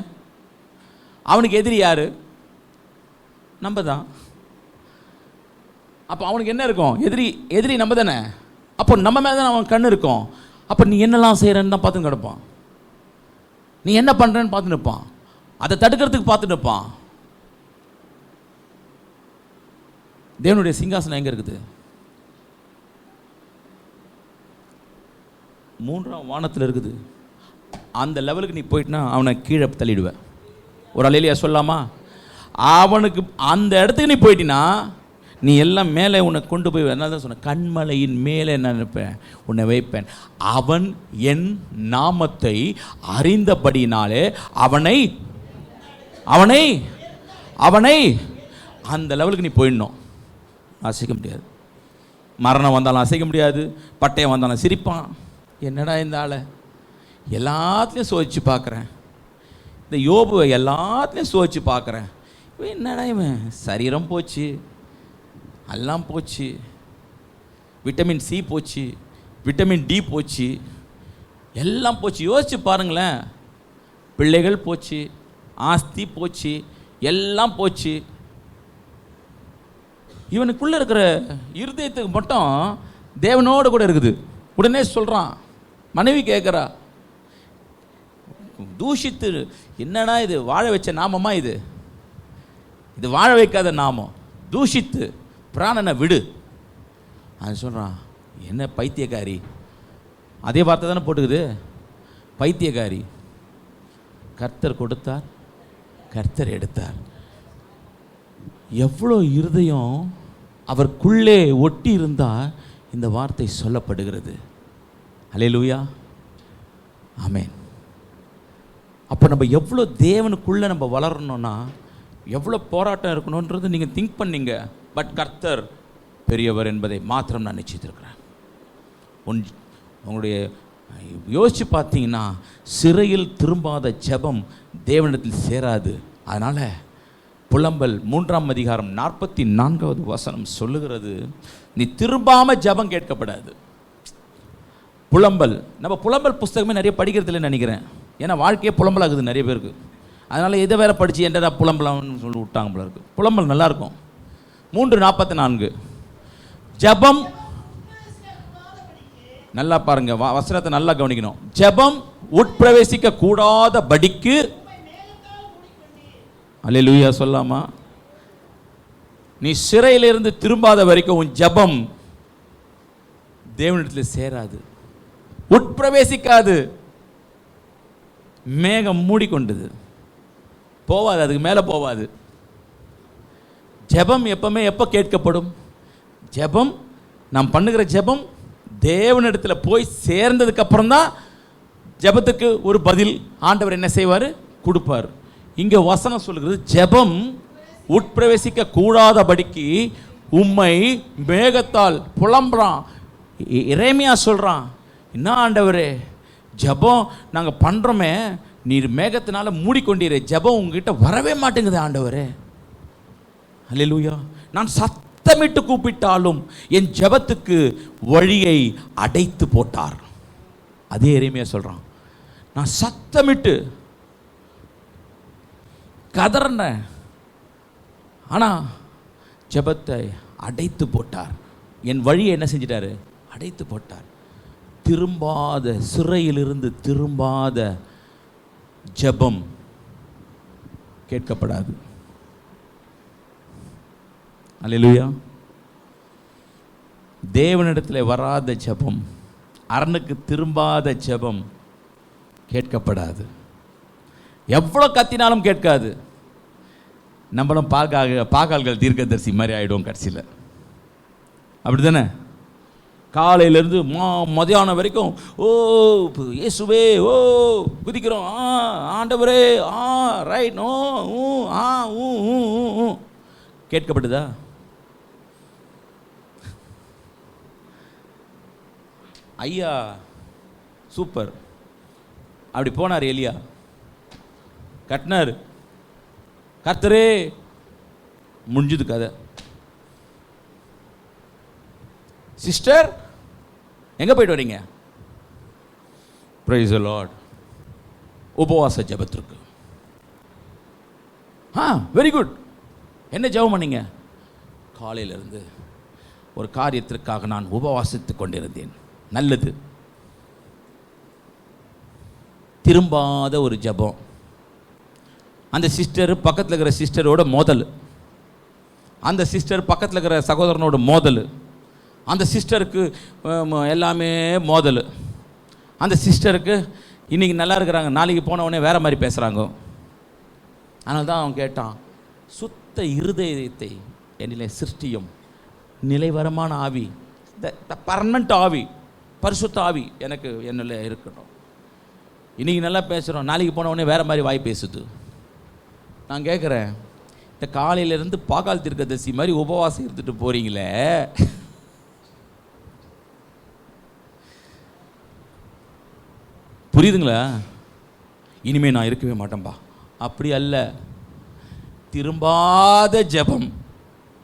அவனுக்கு எதிரி யார்? நம்ம தான். அப்போ அவனுக்கு என்ன இருக்கும்? எதிரி நம்ம தானே. அப்போ நம்ம மேலே தானே அவன் கண்ணு இருக்கும். அப்போ நீ என்னெல்லாம் செய்கிறன்னு தான் பார்த்துன்னு கிடப்பான். நீ என்ன பண்ணுறேன்னு பார்த்து நிற்பான். அதை தடுக்கிறதுக்கு பார்த்து நிற்பான். தேவனுடைய சிங்காசனம் எங்கே இருக்குது? 3ஆம் வானத்தில் இருக்குது. அந்த லெவலுக்கு நீ போயிட்டுனா அவனை கீழே தள்ளிடுவேன். ஒரு அல்லேலூயா சொல்லாமா? அவனுக்கு அந்த இடத்துக்கு நீ போயிட்டினா நீ எல்லாம் மேலே உன்னை கொண்டு போய் என்ன தான் சொன்ன, கண்மலையின் மேலே என்ன நினைப்பேன், உன்னை வைப்பேன். அவன் என் நாமத்தை அறிந்தபடினாலே அவனை அவனை அவனை அந்த லெவலுக்கு நீ போயிடணும். அசைக்க முடியாது. மரணம் வந்தாலும் அசைக்க முடியாது, பட்டயம் வந்தாலும் சிரிப்பான். என்னடா இந்த ஆளை எல்லாத்துலேயும் சோதிச்சு பார்க்குறேன், இந்த யோபுவை எல்லாத்துலேயும் சோதிச்சு பார்க்குறேன். என்னடா இவன் சரீரம் போச்சு, எல்லாம் போச்சு, விட்டமின் சி போச்சு, விட்டமின் டி போச்சு, எல்லாம் போச்சு. யோசிச்சு பாருங்களேன். பிள்ளைகள் போச்சு, ஆஸ்தி போச்சு, எல்லாம் போச்சு. இவனுக்குள்ளே இருக்கிற இருதயத்துக்கு மட்டும் தேவனோடு கூட இருக்குது. உடனே சொல்கிறான், மனைவி கேட்குறா, தூஷித்து, என்னடா இது வாழ வச்ச நாமமா, இது வாழ வைக்காத நாமம், தூஷித்து பிராணனை விடு. அது சொல்கிறான், என்ன பைத்தியக்காரி, அதே வார்த்தை தானே போட்டுக்குது, பைத்தியக்காரி. கர்த்தர் கொடுத்தார், கர்த்தர் எடுத்தார். எவ்வளோ இருதயம் அவருக்குள்ளே ஒட்டி இருந்தால் இந்த வார்த்தை சொல்லப்படுகிறது. அல்லேலூயா, ஆமென். அப்போ நம்ம எவ்வளோ தேவனுக்குள்ளே நம்ம வளரணும்னா எவ்வளோ போராட்டம் இருக்கணுன்றது நீங்கள் திங்க் பண்ணீங்க. பட் கர்த்தர் பெரியவர் என்பதை மாத்திரம் நான் நிச்சயித்திருக்கிறேன். உங்களுடைய யோசித்து பார்த்தீங்கன்னா சிறையில் திரும்பாத ஜெபம் தேவனிடத்தில் சேராது. அதனால் புலம்பல் 3ஆம் அதிகாரம் 44வது வசனம் சொல்லுகிறது, நீ திரும்பாமல் ஜெபம் கேட்கப்படாது. புலம்பல், நம்ம புலம்பல் புஸ்தகமே நிறைய படிக்கிறதுல நினைக்கிறேன். ஏன்னா வாழ்க்கையே புலம்பல் ஆகுது நிறைய பேருக்கு. அதனால் இதை வேற படித்து என்னடா புலம்பலாம்னு சொல்லி விட்டாங்க போல இருக்கு. புலம்பல் நல்லாயிருக்கும். 3:44 ஜெபம், நல்லா பாருங்க, வசனத்தை நல்லா கவனிக்கணும். ஜெபம் உட்பிரவேசிக்க கூடாத படிக்கு, அல்லேலூயா சொல்லாமா? நீ சிறையிலிருந்து திரும்பாத வரைக்கும் உன் ஜெபம் தேவனிடத்தில் சேராது, உட்பிரவேசிக்காது. மேகம் மூடிக்கொண்டது, போவாது, அதுக்கு மேலே போவாது. ஜெபம் எப்பவுமே எப்போ கேட்கப்படும்? ஜெபம், நாம் பண்ணுகிற ஜெபம் தேவனிடத்தில் போய் சேர்ந்ததுக்கு அப்புறம் தான் ஜெபத்துக்கு ஒரு பதில் ஆண்டவர் என்ன செய்வார்? கொடுப்பார். இங்கே வசனம் சொல்லுகிறது, ஜெபம் உட்பிரவேசிக்க கூடாதபடிக்கு உம்மை மேகத்தால் புலம்புறான். எரேமியா சொல்கிறான், என்ன ஆண்டவரே, ஜெபம் நாங்கள் பண்ணுறோமே, நீர் மேகத்தினால மூடிக்கொண்டீரே, ஜெபம் உங்ககிட்ட வரவே மாட்டேங்குது ஆண்டவரே. அல்லேலூயா. நான் சத்தமிட்டு கூப்பிட்டாலும் என் ஜெபத்துக்கு வழியை அடைத்து போட்டார். அதே எரேமியா சொல்கிறான், நான் சத்தமிட்டு கதறேன், ஆனால் ஜெபத்தை அடைத்து போட்டார். என் வழியை என்ன செஞ்சிட்டாரு? அடைத்து போட்டார். திரும்பாத, சிறையிலிருந்து திரும்பாத ஜெபம் கேட்கப்படாது. அல்லேலூயா. தேவனிடத்தில் வராத ஜெபம், அரணுக்கு திரும்பாத ஜெபம் கேட்கப்படாது. எவ்வளோ கத்தினாலும் கேட்காது. நம்மளும் பாகால்கள் தீர்க்கதரிசி மாதிரி ஆகிடுவோம் கடைசியில். அப்படி தானே? காலையிலேருந்து மதியானம் வரைக்கும் ஓ இயேசுவே, ஓ குதிக்கிறோம், ஆண்டவரே, ரைட், நோ, கேட்கப்படுதா? ஐயா சூப்பர், அப்படி போனார் எலியா, கட்டினார், கர்த்தரே, முடிஞ்சது கதை. சிஸ்டர் எங்கே போயிட்டு வரீங்க? Praise the Lord. உபவாச ஜெபத்திற்கு. Very good. என்ன ஜெபம் பண்ணீங்க? காலையிலிருந்து ஒரு காரியத்திற்காக நான் உபவாசித்துக் கொண்டிருந்தேன். நல்லது. திரும்பாத ஒரு ஜெபம். அந்த சிஸ்டர் பக்கத்தில் இருக்கிற சிஸ்டரோட மோதல், அந்த சிஸ்டர் பக்கத்தில் இருக்கிற சகோதரனோட மோதல், அந்த சிஸ்டருக்கு எல்லாமே மோதல். அந்த சிஸ்டருக்கு இன்றைக்கி நல்லா இருக்கிறாங்க, நாளைக்கு போனவுடனே வேறு மாதிரி பேசுகிறாங்க. அதனால தான் அவன் கேட்டான், சுத்த இருதயத்தை என்னிலே சிருஷ்டியும், நிலைவரமான ஆவி, த பர்மனண்ட் ஆவி, பரிசுத்த ஆவி எனக்கு என்னில் இருக்கணும். இன்றைக்கி நல்லா பேசுகிறோம், நாளைக்கு போனவுடனே வேறு மாதிரி வாய் பேசுது. நான் கேட்குறேன், இந்த காலையிலேருந்து பாகால் தீர்க்கதரிசி மாதிரி உபவாசம் இருந்துட்டு போகிறீங்களே, புரியுதுங்களா? இனிமே நான் இருக்கவே மாட்டேன்பா. அப்படி அல்ல. திரும்பாத ஜெபம்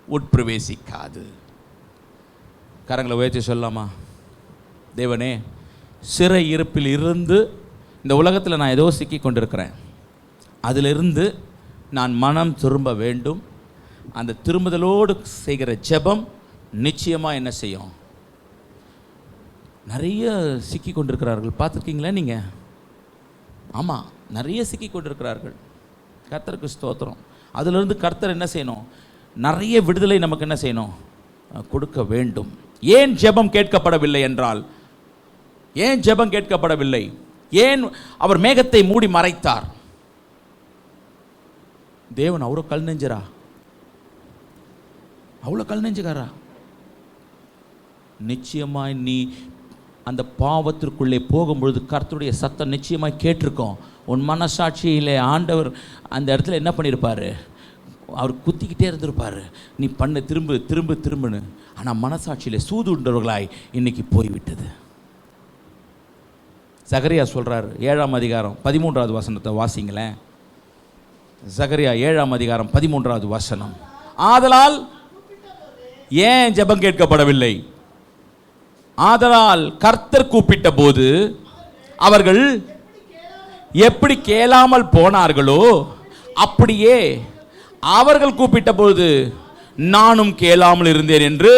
உட்பிரவேசிக்காது. கரங்களை உயர்த்தி சொல்லலாமா? தேவனே, சிறை இருப்பில் இருந்து இந்த உலகத்தில் நான் ஏதோ சிக்கி கொண்டிருக்கிறேன், அதிலிருந்து நான் மனம் திரும்ப வேண்டும். அந்த திரும்புதலோடு செய்கிற ஜெபம் நிச்சயமாக என்ன செய்யும்? நிறைய சிக்கி கொண்டிருக்கிறார்கள், பார்த்துருக்கீங்களா நீங்கள்? ஆமாம், நிறைய சிக்கி கொண்டிருக்கிறார்கள். கர்த்தருக்கு ஸ்தோத்திரம். அதிலிருந்து கர்த்தர் என்ன செய்யணும்? நிறைய விடுதலை நமக்கு என்ன செய்யணும்? கொடுக்க வேண்டும். ஏன் ஜெபம் கேட்கப்படவில்லை என்றால் ஏன் ஜெபம் கேட்கப்படவில்லை? ஏன் அவர் மேகத்தை மூடி மறைத்தார்? தேவன் அவ்வளோ கல் நெஞ்சரா? அவ்வளோ கல் நெஞ்சுக்காரா? நிச்சயமாய் நீ அந்த பாவத்திற்குள்ளே போகும்பொழுது கர்த்தருடைய சத்தம் நிச்சயமாய் கேட்டிருக்கோம். உன் மனசாட்சியிலே ஆண்டவர் அந்த இடத்துல என்ன பண்ணியிருப்பார்? அவர் குத்திக்கிட்டே இருந்திருப்பார், நீ பண்ண திரும்ப திரும்ப திரும்புன்னு. ஆனால் மனசாட்சியில் சூதுண்டவர்களாய் இன்னைக்கு போய்விட்டது. சகரியா சொல்கிறார், 7ஆம் அதிகாரம் 13வது வசனத்தை வாசிங்களேன். சகரியா 7ஆம் அதிகாரம் 13வது வசனம். ஆதலால் ஏன் ஜெபம் கேட்கப்படவில்லை? ஆதலால் கர்த்தர் கூப்பிட்ட போது அவர்கள் எப்படி கேளாமல் போனார்களோ அப்படியே அவர்கள் கூப்பிட்ட போது நானும் கேளாமல் இருந்தேன் என்று.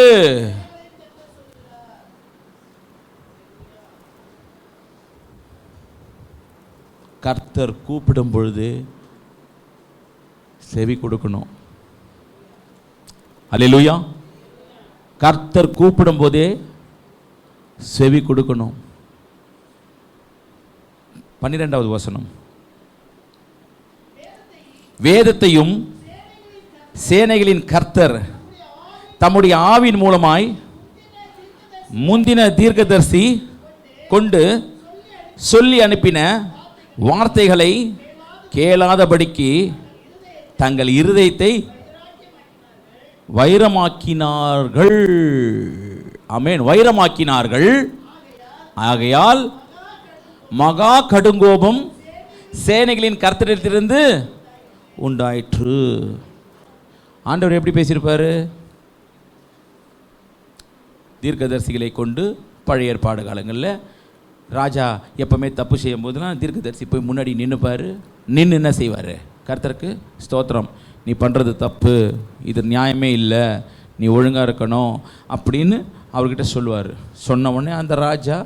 கர்த்தர் கூப்பிடும் பொழுது செவி கொடுக்கணும். அல்லேலூயா. கர்த்தர் கூப்பிடும் போதே செவி கொடுக்கணும். 12வது வசனம். வேதத்தையும் சேனைகளின் கர்த்தர் தம்முடைய ஆவியின் மூலமாய் முந்தின தீர்க்கதரிசி கொண்டு சொல்லி அனுப்பின வார்த்தைகளை கேளாதபடிக்கு தங்கள் இருதயத்தை வைரமாக்கினார்கள். ஆமென். வைரமாக்கினார்கள். ஆகையால் மகா கடுங்கோபம் சேனைகளின் கர்த்தரிடத்திலிருந்து உண்டாயிற்று. ஆண்டவர் எப்படி பேசியிருப்பாரு? தீர்க்கதரிசிகளை கொண்டு பழைய ஏற்பாடு காலங்களில் ராஜா எப்பவுமே தப்பு செய்யும் போதுலாம் தீர்க்கதரிசி போய் முன்னாடி நின்றுப்பார். நின்று என்ன செய்வார்? கர்த்தருக்கு ஸ்தோத்திரம், நீ பண்ணுறது தப்பு, இது நியாயமே இல்லை, நீ ஒழுங்காக இருக்கணும் அப்படின்னு அவர்கிட்ட சொல்லுவார். சொன்ன உடனே அந்த ராஜா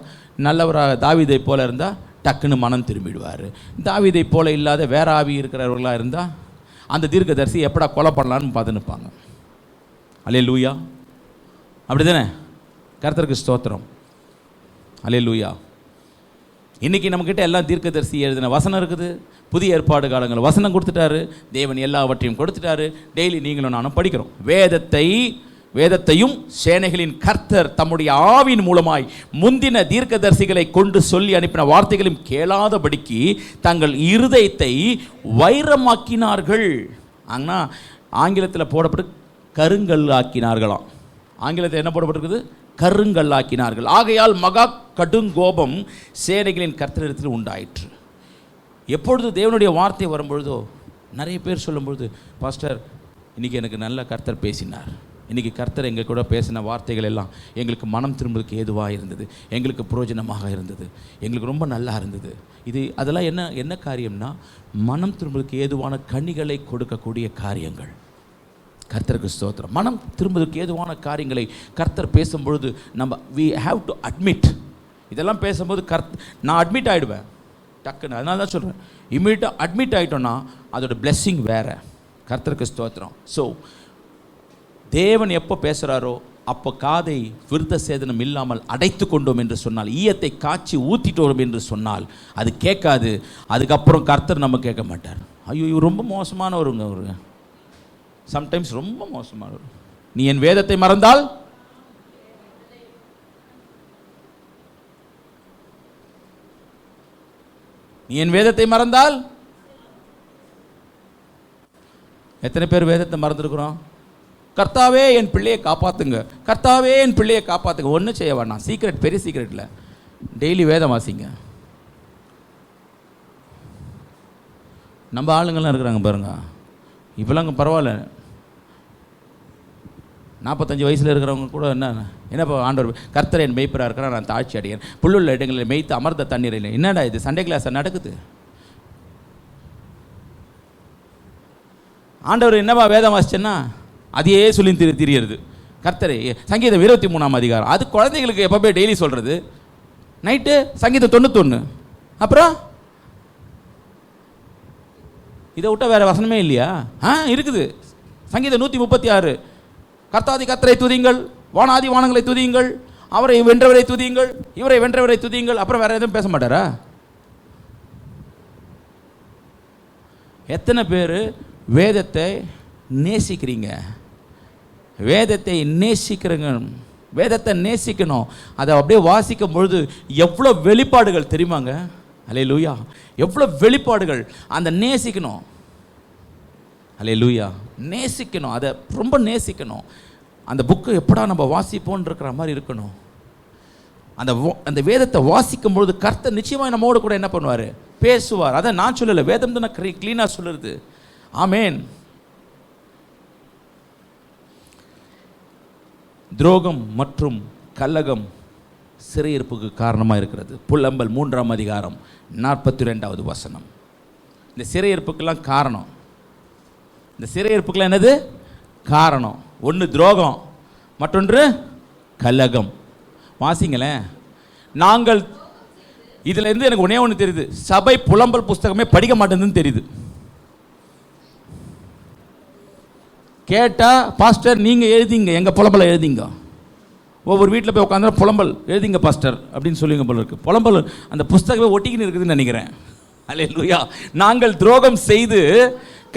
நல்லவராக தாவீதை போல இருந்தால் டக்குன்னு மனம் திரும்பிடுவார். தாவீதை போல இல்லாத வேற ஆவி இருக்கிறவர்களாக இருந்தால் அந்த தீர்க்கதரிசி எப்படா கொலை பண்ணலான்னு பார்த்து நிற்பாங்க. அல்லேலூயா. அப்படி தானே? கர்த்தருக்கு ஸ்தோத்திரம். அல்லேலூயா. இன்றைக்கி நம்மக்கிட்ட எல்லாம் தீர்க்கதரிசி எழுதின வசனம் இருக்குது. புதிய ஏற்பாடு காலங்கள் வசனம் கொடுத்துட்டாரு. தேவன் எல்லாவற்றையும் கொடுத்துட்டாரு. டெய்லி நீங்களும் நானும் படிக்கிறோம். வேதத்தையும் சேனைகளின் கர்த்தர் தம்முடைய ஆவியின் மூலமாய் முந்தின தீர்க்கதரிசிகளை கொண்டு சொல்லி அனுப்பின வார்த்தைகளையும் கேளாதபடிக்கு தங்கள் இருதயத்தை வைரமாக்கினார்கள். ஆனால் ஆங்கிலத்தில் போடப்பட்டு கருங்கல் ஆக்கினார்களாம். ஆங்கிலத்தில் என்ன போடப்பட்டிருக்குது? கருங்கல் ஆக்கினார்கள். ஆகையால் மகா கடுங்கோபம் சேனைகளின் கர்த்தரிடத்தில் உண்டாயிற்று. எப்பொழுது தேவனுடைய வார்த்தை வரும்பொழுதோ நிறைய பேர் சொல்லும்பொழுது, பாஸ்டர் இன்றைக்கி எனக்கு நல்ல கர்த்தர் பேசினார், இன்றைக்கி கர்த்தர் எங்கள் கூட பேசின வார்த்தைகள் எல்லாம் எங்களுக்கு மனம் திரும்புவதற்கு ஏதுவாக இருந்தது, எங்களுக்கு பிரயோஜனமாக இருந்தது, எங்களுக்கு ரொம்ப நல்லா இருந்தது. அதெல்லாம் என்ன காரியம்னா, மனம் திரும்புவதற்கு ஏதுவான கனிகளை கொடுக்கக்கூடிய காரியங்கள். கர்த்தருக்கு ஸ்தோத்திரம். மனம் திரும்புவதற்கு ஏதுவான காரியங்களை கர்த்தர் பேசும்பொழுது நம்ம we have to admit. இதெல்லாம் பேசும்போது நான் அட்மிட் ஆகிடுவேன் டக்குன்னு. அதனால தான் சொல்கிறேன், இம்மீடியட்டாக அட்மிட் ஆகிட்டோன்னா அதோட பிளெஸ்ஸிங் வேறு. கர்த்தருக்கு ஸ்தோத்திரம். ஸோ தேவன் எப்போ பேசுகிறாரோ அப்போ காதை விருத்த சேதனம் இல்லாமல் அடைத்து கொண்டோம் என்று சொன்னால், ஈயத்தை காய்ச்சி ஊற்றிட்டோம் என்று சொன்னால் அது கேட்காது. அதுக்கப்புறம் கர்த்தர் நம்ம கேட்க மாட்டார். ஐயோ இவர் ரொம்ப மோசமானவருங்க, அவரு சம்டைம்ஸ் ரொம்ப மோசமானவர். நீ என் வேதத்தை மறந்தால் எத்தனை பேர் வேதத்தை மறந்துருக்குறோம்? கர்த்தாவே என் பிள்ளையை காப்பாற்றுங்க, கர்த்தாவே என் பிள்ளையை காப்பாற்றுங்க. ஒன்றும் செய்ய வேண்டாம். சீக்ரெட், பெரிய சீக்ரெட்டில் டெய்லி வேதம் வாசிங்க. நம்ம ஆளுங்கள்லாம் இருக்கிறாங்க பாருங்க, இப்போலாம் பரவாயில்ல. 45 வயசில் இருக்கிறவங்க கூட என்னப்பா ஆண்டவர் கர்த்தர் என் மேய்ப்பராக இருக்கிறா, நான் தாழ்ச்சி அடையேன், புல்லுள்ள இடங்களில் மேய்த்து அமர்ந்த தண்ணீர் இல்லை. என்னடா இது சண்டே கிளாஸ் நடக்குது? ஆண்டவர் என்னப்பா வேதம் வாசிச்சேன்னா அதையே சொல்லி திரியறது. கர்த்தரே சங்கீதம் 23ஆம் அதிகாரம், அது குழந்தைகளுக்கு எப்போ டெய்லி சொல்கிறது. நைட்டு சங்கீதம் 91. அப்புறம் இதை விட்டால் வேறு வசனமே இல்லையா? இருக்குது. சங்கீதம் 136, கர்த்தாதி கர்த்தரை துதியுங்கள், வானாதி வானங்களை துதியுங்கள், அவரை வென்றவரை துதியுங்கள், இவரை வென்றவரை துதியுங்கள், அப்புறம் வேற எதுவும் பேச மாட்டாரா? எத்தனை பேர் வேதத்தை நேசிக்கிறீங்க? வேதத்தை நேசிக்கிறங்க, வேதத்தை நேசிக்கணும். அதை அப்படியே வாசிக்கும் பொழுது எவ்வளோ வெளிப்பாடுகள் தெரியுமாங்க? அல்லேலூயா, எவ்வளோ வெளிப்பாடுகள். அந்த நேசிக்கணும், அல்லேலூயா, நேசிக்கணும், அதை ரொம்ப நேசிக்கணும். அந்த புக்கை எப்படா நம்ம வாசிப்போன்னு இருக்கிற மாதிரி இருக்கணும். அந்த வேதத்தை வாசிக்கும் பொழுது கர்த்தர் நிச்சயமாக நம்மோடு கூட என்ன பண்ணுவார்? பேசுவார். அதை நான் சொல்லலை, வேதம் தான் கிளீனாக சொல்லுறது. ஆமேன். துரோகம் மற்றும் கலகம் சிறையிருப்புக்கு காரணமாக இருக்கிறது. புலம்பல் 3ஆம் அதிகாரம் 42வது வசனம். இந்த சிறையிருப்புக்கெல்லாம் காரணம், இந்த சிறையிருப்புக்கெல்லாம் என்னது காரணம்? ஒன்று துரோகம், மற்றொன்று கலகம். வாசிங்களேன். நாங்கள் இதில் இருந்து எனக்கு ஒன்றே ஒன்று தெரியுது, சபை புலம்பல் புஸ்தகமே படிக்க மாட்டேங்குதுன்னு தெரியுது. கேட்டால் பாஸ்டர் நீங்கள் எழுதிங்க, எங்கள் புலம்பலை எழுதிங்க. ஒவ்வொரு வீட்டில் போய் உட்காந்து புலம்பல் எழுதிங்க பாஸ்டர் அப்படின்னு சொல்லுங்க போல இருக்கு. புலம்பல் அந்த புஸ்தகமே ஒட்டிக்கின்னு இருக்குதுன்னு நினைக்கிறேன். அல்லேலூயா. நாங்கள் துரோகம் செய்து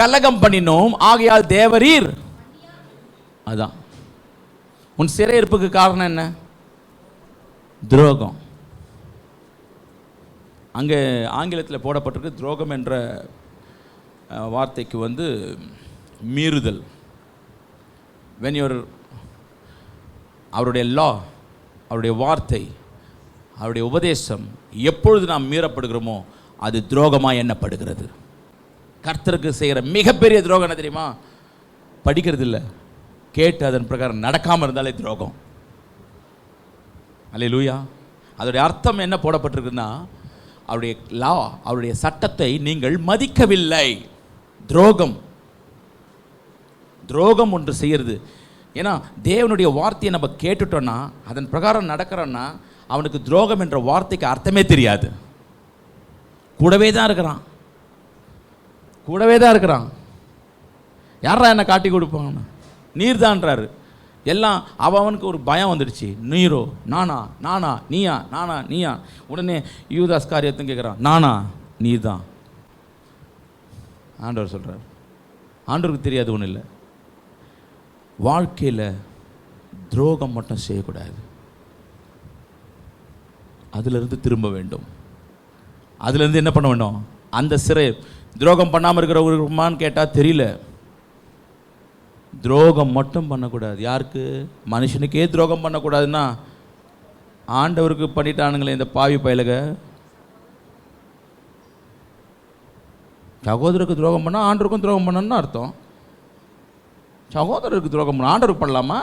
கலகம் பண்ணினோம், ஆகையால் தேவரீர். அதான் உன் சிறையிருப்புக்கு காரணம் என்ன? துரோகம். அங்கே ஆங்கிலத்தில் போடப்பட்டிருக்கு துரோகம் என்ற வார்த்தைக்கு மீறுதல். when you அவருடைய லா, அவருடைய வார்த்தை, அவருடைய உபதேசம் எப்பொழுது நாம் மீறப்படுகிறோமோ அது துரோகமாக எண்ணப்படுகிறது. கர்த்தருக்கு செய்கிற மிகப்பெரிய துரோகம் என்ன தெரியுமா? படிக்கிறது இல்லை, கேட்டு அதன் பிரகாரம் நடக்காமல் இருந்தாலே துரோகம். அல்லேலூயா. அதோடைய அர்த்தம் என்ன போடப்பட்டிருக்குன்னா, அவருடைய லா, அவருடைய சட்டத்தை நீங்கள் மதிக்கவில்லை. துரோகம். துரோகம் ஒன்று செய்கிறது. ஏன்னா தேவனுடைய வார்த்தையை நம்ம கேட்டுட்டோன்னா, அதன் பிரகாரம் நடக்கிறோன்னா, அவனுக்கு துரோகம் என்ற வார்த்தைக்கு அர்த்தமே தெரியாது. கூடவே தான் இருக்கிறான், கூடவே தான் இருக்கிறான். யாரா என்ன காட்டி கொடுப்பாங்க? நீர் தான்றாரு. எல்லாம் அவனுக்கு ஒரு பயம் வந்துடுச்சு. நீரோ நானா, நானா நீயா, நானா நீயா. உடனே யூதாஸ் காரியத்தையும் கேட்குறான், நானா நீர் தான். ஆண்டவர் சொல்கிறார், ஆண்டவருக்கு தெரியாது ஒன்றும் இல்லை. வாழ்க்கையில் துரோகம் மட்டும் செய்யக்கூடாது, அதிலிருந்து திரும்ப வேண்டும். அதுலேருந்து என்ன பண்ண வேண்டும்? அந்த சிறை. துரோகம் பண்ணாமல் இருக்கிறவருமான்னு கேட்டால் தெரியல. துரோகம் மட்டும் பண்ணக்கூடாது. யாருக்கு? மனுஷனுக்கே துரோகம் பண்ணக்கூடாதுன்னா ஆண்டவருக்கு பண்ணிட்டானுங்களே இந்த பாவி பயலுக. சகோதரருக்கு துரோகம் பண்ணால் ஆண்டவருக்கும் துரோகம் பண்ணணும்னு அர்த்தம். சகோதரருக்கு துரோகம் பண்ண ஆண்டவருக்கு பண்ணலாமா?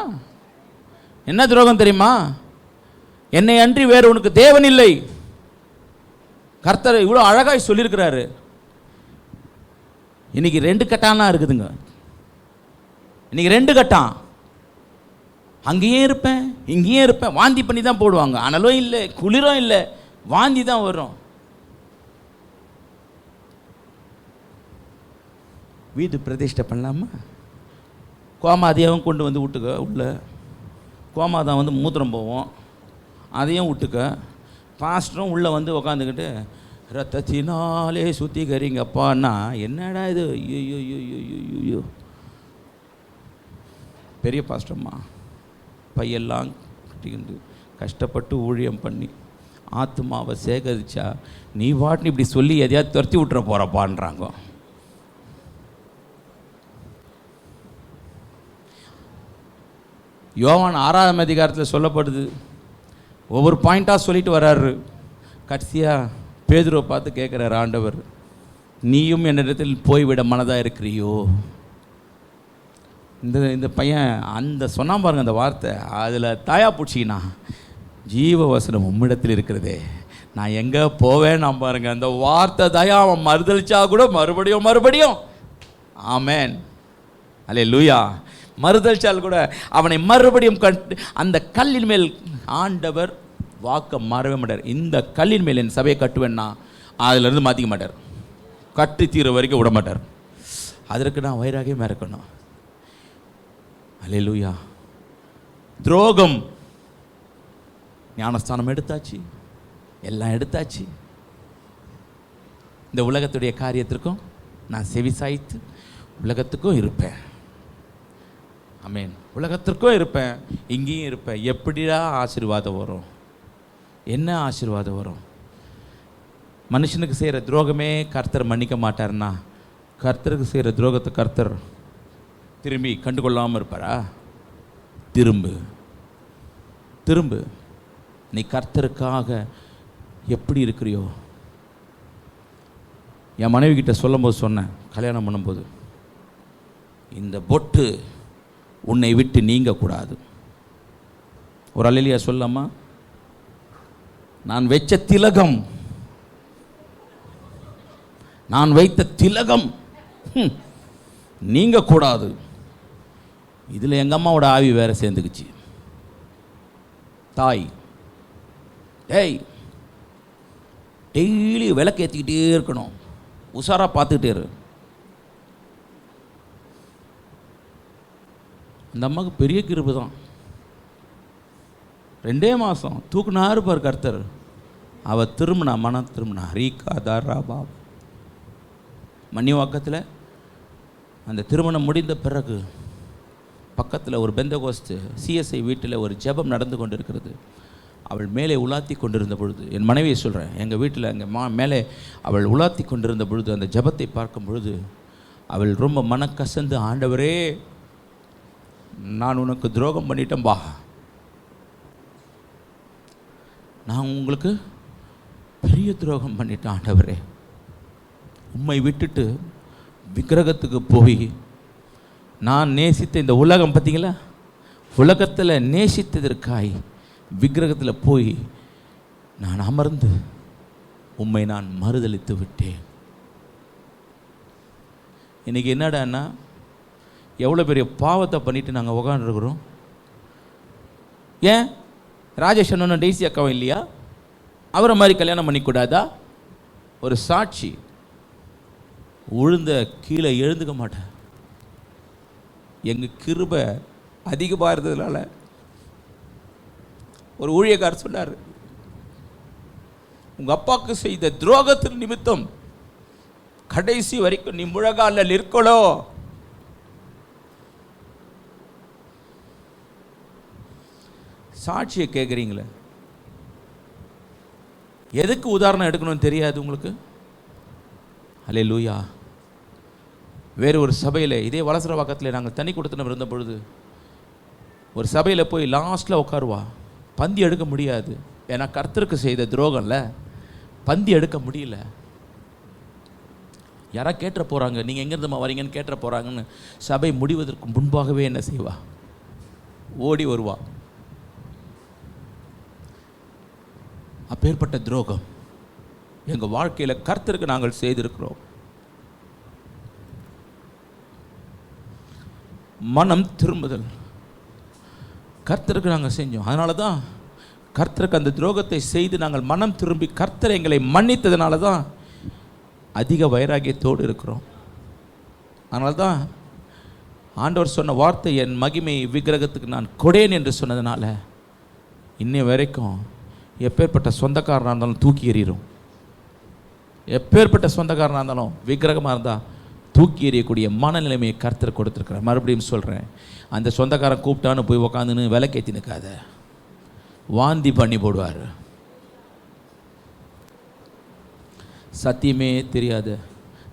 என்ன துரோகம் தெரியுமா? என்னை அன்றி வேறு உனக்கு தேவன் இல்லை. கர்த்தர் இவ்வளோ அழகாய் சொல்லியிருக்கிறாரு. இன்னைக்கு 2 கட்டானா இருக்குதுங்க. இன்னைக்கு 2 கட்டான். அங்கேயே இருப்பேன், இங்கேயே இருப்பேன். வாந்தி பண்ணி தான் போடுவாங்க. அனலும் இல்லை, குளிரும் இல்லை, வாந்தி தான் வரும். வீட்டு பிரதிஷ்டை பண்ணலாமா? கோமாதையும் கொண்டு வந்து விட்டுக்க உள்ள. கோமாதான் மூத்திரம் போவோம், அதையும் விட்டுக்க. பாஸ்டரும் உள்ளே உக்காந்துக்கிட்டு ரத்தத்தினாலே சுத்திகரிங்கப்பான்னா என்னடா இது? ஐயோ ஐயோ ஐயோ ஐயோ. பெரிய பாஸ்டர்மா பையெல்லாம் கட்டிக்கிண்டு கஷ்டப்பட்டு ஊழியம் பண்ணி ஆத்மாவை சேகரிச்சா நீ வாட்டின்னு இப்படி சொல்லி எதையாவது துரத்தி விட்டுற போகிறப்பான்றாங்க. யோவான் 6ஆம் அதிகாரத்தில் சொல்லப்படுது. ஒவ்வொரு பாயிண்ட்டாக சொல்லிட்டு வர்றாரு. கடைசியாக பேதுருவை பார்த்து கேட்குறாரு ஆண்டவர், நீயும் என்னிடத்தில் போய்விட மனதாக இருக்கிறியோ? இந்த பையன் அந்த சொன்னான் பாருங்க அந்த வார்த்தை, அதில் தாயா பூச்சிக்கினா ஜீவ வசனம் உம்மிடத்தில் இருக்கிறதே, நான் எங்கே போவேன் நான் பாருங்க. அந்த வார்த்தை தயா அவன் மறுதளிச்சா கூட மறுபடியும் ஆமேன் அல்லேலூயா. மறுதளிச்சால் கூட அவனை மறுபடியும் அந்த கல்லின் மேல் ஆண்டவர் வாக்க மாறவே மாட்டார். இந்த கல்லின் மேல் என் சபையை கட்டுவேன்னா அதிலிருந்து மாற்றிக்க மாட்டார். கட்டி தீர வரைக்கும் விட மாட்டார். அதற்கு நான் வைராகியமாக இருக்கணும். அல்லேலூயா. துரோகம் ஞானஸ்தானம் எடுத்தாச்சு, எல்லாம் எடுத்தாச்சு. இந்த உலகத்துடைய காரியத்திற்கும் நான் செவி சாய்த்து உலகத்துக்கும் இருப்பேன். ஆமென். உலகத்திற்கும் இருப்பேன், இங்கேயும் இருப்பேன். எப்படிடா ஆசீர்வாதம் வரும்? என்ன ஆசீர்வாதம் வரும்? மனுஷனுக்கு செய்கிற துரோகமே கர்த்தர் மன்னிக்க மாட்டார்னா, கர்த்தருக்கு செய்கிற துரோகத்தை கர்த்தர் திரும்பி கண்டுகொள்ளாமல் இருப்பாரா? திரும்பு. நீ கர்த்தருக்காக எப்படி இருக்கிறியோ? என் மனைவி கிட்ட சொல்லும்போது சொன்னேன், கல்யாணம் பண்ணும்போது, இந்த பொட்டு உன்னை விட்டு நீங்கக்கூடாது. ஒரு அல்லேலூயா சொல்லாமா? நான் வச்ச திலகம், நான் வைத்த திலகம் நீங்கக்கூடாது. இதில் எங்கள் அம்மாவோட ஆவி வேற சேர்ந்துக்குச்சு. தாய், டெய்லி விளக்கு ஏற்றிக்கிட்டே இருக்கணும், உஷாராக பார்த்துக்கிட்டே இரு. அந்த அம்மாவுக்கு பெரிய கிருபை தான். 2 மாதம் தூக்குனாரு பார் கர்த்தர். அவள் திரும்பினா, மனம் திரும்பினா. ரீகா தாரா பாபா. மணிவாக்கத்தில் அந்த திருமணம் முடிந்த பிறகு பக்கத்தில் ஒரு பெந்தகோஸ்து சிஎஸ்ஐ வீட்டில் ஒரு ஜெபம் நடந்து கொண்டு இருக்கிறது. அவள் மேலே உலாத்தி கொண்டிருந்த பொழுது, என் மனைவியை சொல்கிறேன், எங்கள் வீட்டில் எங்கள் மேலே அவள் உலாத்தி கொண்டிருந்த பொழுது, அந்த ஜெபத்தை பார்க்கும் பொழுது அவள் ரொம்ப மனக்கசந்து, ஆண்டவரே நான் உனக்கு துரோகம் பண்ணிட்டேன்பா, நான் உங்களுக்கு பெரிய துரோகம் பண்ணிட்டேன் ஆண்டவரே. உம்மை விட்டுட்டு விக்கிரகத்துக்கு போய் நான் நேசித்த இந்த உலகம், பார்த்தீங்களா, உலகத்தில் நேசித்ததற்காய் விக்கிரகத்தில் போய் நான் அமர்ந்து உம்மை நான் மறுதலித்து விட்டேன். இன்றைக்கி என்னடான்னா, எவ்வளோ பெரிய பாவத்தை பண்ணிவிட்டு நாங்கள் உட்காந்துருக்குறோம். ஏன் ராஜேஷ் அண்ணனும் டெய்ஸி அக்காவும் இல்லையா? அவரை மாதிரி கல்யாணம் பண்ணிக்கூடாதா? ஒரு சாட்சி, உழுந்த கீழே எழுந்துக்க மாட்டேன். எங்கள் கிருபை அதிகமாக இருந்ததுனால ஒரு ஊழியக்காரர் சொன்னார், உங்கள் அப்பாவுக்கு செய்த துரோகத்தின் நிமித்தம் கடைசி வரைக்கும் நீ முழங்காலில் இருக்கணும். சாட்சியை கேட்குறீங்களே, எதுக்கு உதாரணம் எடுக்கணும்னு தெரியாது உங்களுக்கு? அல்லேலூயா. வேறு ஒரு சபையில், இதே வலசரவாக்கத்தில் நாங்கள் தனி கொடுத்துன்னு இருந்த பொழுது, ஒரு சபையில் போய் லாஸ்ட்டில் உட்காருவா. பந்தி எடுக்க முடியாது, ஏன்னா கர்த்தருக்கு செய்த துரோகம்ல, பந்தி எடுக்க முடியல. யாரா கேட்டுற போகிறாங்க, நீங்கள் எங்கேருந்துமா வரீங்கன்னு கேட்டுற போகிறாங்கன்னு சபை முடிவதற்கு முன்பாகவே என்ன செய்வா? ஓடி வருவா. அப்பேற்பட்ட துரோகம் எங்கள் வாழ்க்கையில் கர்த்தருக்கு நாங்கள் செய்திருக்கிறோம். மனம் திரும்புதல் கர்த்தருக்கு நாங்கள் செஞ்சோம். அதனால தான் கர்த்தருக்கு அந்த துரோகத்தை செய்து நாங்கள் மனம் திரும்பி கர்த்தர் எங்களை மன்னித்ததுனால தான் அதிக வைராகியத்தோடு இருக்கிறோம். அதனால தான் ஆண்டவர் சொன்ன வார்த்தை, என் மகிமை விக்கிரகத்துக்கு நான் கொடேன் என்று சொன்னதுனால இன்னை வரைக்கும் எப்பேற்பட்ட சொந்தக்காரனாக இருந்தாலும் தூக்கி எறிகிறோம். எப்பேற்பட்ட சொந்தக்காரனாக இருந்தாலும் விக்கிரகமாக இருந்தால் தூக்கி எறியக்கூடிய மனநிலைமையை கர்த்தர் கொடுத்துருக்குறார். மறுபடியும் சொல்கிறேன், அந்த சொந்தக்காரன் கூப்பிட்டான்னு போய் உக்காந்துன்னு விலைக்கேற்றி நிற்காத, வாந்தி பண்ணி போடுவார். சத்தியமே தெரியாது,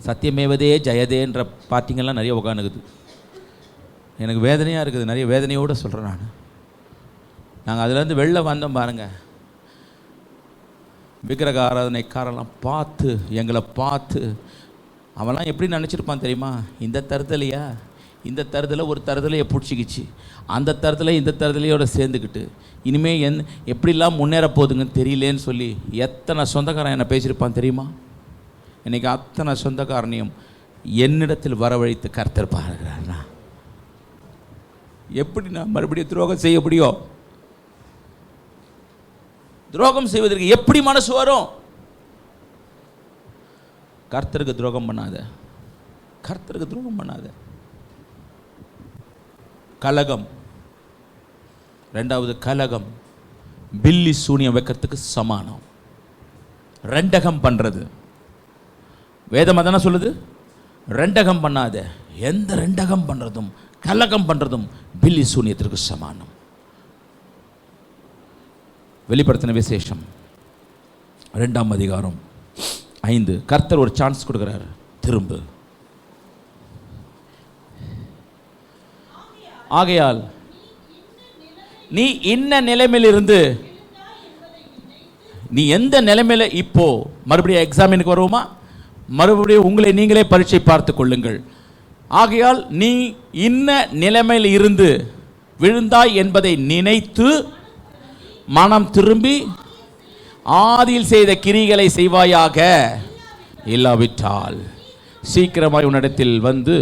சத்தியமேவதே ஜெயதேன்ற பார்ட்டிங்கெல்லாம் நிறைய உட்காந்துக்குது. எனக்கு வேதனையாக இருக்குது, நிறைய வேதனையோடு சொல்கிறேன் நான். நாங்கள் அதுலேருந்து வெளில வந்தோம் பாருங்கள். விக்கிரக ஆராதனைக்காரெல்லாம் பார்த்து, எங்களை பார்த்து அவன்லாம் எப்படி நினச்சிருப்பான் தெரியுமா? இந்த தருதலையா, இந்த தருதலை ஒரு தருதலையை பிடிச்சிக்கிச்சு, அந்த தருதலை இந்த தருதலையோடு சேர்ந்துக்கிட்டு இனிமேல் எப்படிலாம் முன்னேற போகுதுங்கன்னு தெரியலேன்னு சொல்லி எத்தனை சொந்தக்காரன் என்னை பேசியிருப்பான் தெரியுமா? இன்றைக்கி அத்தனை சொந்தக்காரனையும் என்னிடத்தில் வரவழைத்து கர்த்தர் பாருகிறார்னா, எப்படி நான் மறுபடியும் துரோகம் செய்ய முடியும்? துரோகம் செய்வதற்கு எப்படி மனசு வரும்? கர்த்தருக்கு துரோகம் பண்ணாத, கர்த்தருக்கு துரோகம் பண்ணாத. கலகம், 2வது கலகம், பில்லி சூனியம் வைக்கிறதுக்கு சமானம். ரெண்டகம் பண்றது வேதம் அதான சொல்லுது. ரெண்டகம் பண்ணாத. எந்த ரெண்டகம் பண்றதும் கலகம் பண்றதும் பில்லி சூனியத்திற்கு சமானம். வெளிப்படுத்தின விசேஷம் 2ஆம் அதிகாரம் 5. கர்த்தர் ஒரு சான்ஸ் கொடுக்கிறார். திரும்ப. ஆகையால் நீ இன்ன நிலைமையில் இருந்து, நீ எந்த நிலைமையில இப்போ, மறுபடியும் எக்ஸாமினுக்கு வருவோமா? மறுபடியும் உங்களை நீங்களே பரீட்சை பார்த்து கொள்ளுங்கள். ஆகையால் நீ இன்ன நிலைமையில் இருந்து விழுந்தாய் என்பதை நினைத்து மனம் திரும்பி ஆதியில் செய்த கிரிகளை செய்வாயாக. இல்லாவிட்டால் சீக்கிரமாய் உன்னிடத்தில் வந்து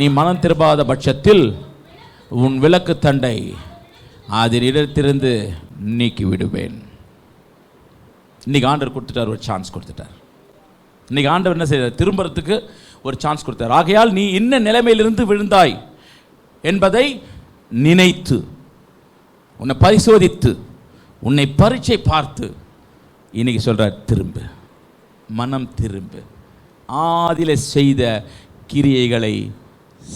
நீ மனம் திரும்பாத பட்சத்தில் உன் விளக்கு தண்டை அதன் இடத்திலிருந்து நீக்கி விடுவேன். இன்னைக்கு ஆண்டவர் கொடுத்துட்டார், ஒரு சான்ஸ் கொடுத்துட்டார். இன்னைக்கு ஆண்டவர் என்ன செய்தார்? திரும்புறதுக்கு ஒரு சான்ஸ் கொடுத்தார். ஆகையால் நீ இன்ன நிலைமையிலிருந்து விழுந்தாய் என்பதை நினைத்து, உன்னை பரிசோதித்து, உன்னை பரீட்சை பார்த்து இன்னைக்கு சொல்றார், திரும்பு, மனம் திரும்பு, ஆதில செய்த கிரியைகளை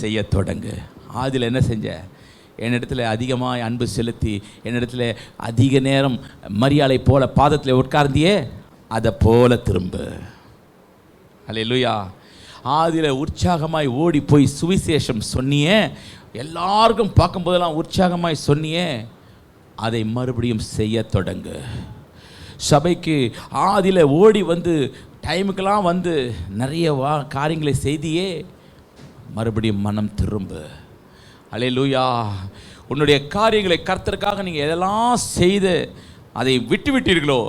செய்ய தொடங்கு. ஆதில் என்ன செஞ்ச? என்னிடத்தில் அதிகமாக அன்பு செலுத்தி, என்னிடத்தில் அதிக நேரம் மரியாதை போல பாதத்தில் உட்கார்ந்தியே, அதை போல திரும்பு. அல்லேலூயா. ஆதியில் உற்சாகமாய் ஓடி போய் சுவிசேஷம் சொன்னியே, எல்லாருக்கும் பார்க்கும்போதெல்லாம் உற்சாகமாய் சொன்னியே, அதை மறுபடியும் செய்ய தொடங்கு. சபைக்கு ஆதியில் ஓடி வந்து டைமுக்கெல்லாம் வந்து நிறைய காரியங்களை செய்தியே, மறுபடியும் மனம் திரும்பு. அல்லேலூயா. உன்னுடைய காரியங்களை கர்த்தருக்காக நீங்கள் எதெல்லாம் செய்து அதை விட்டு விட்டீர்களோ,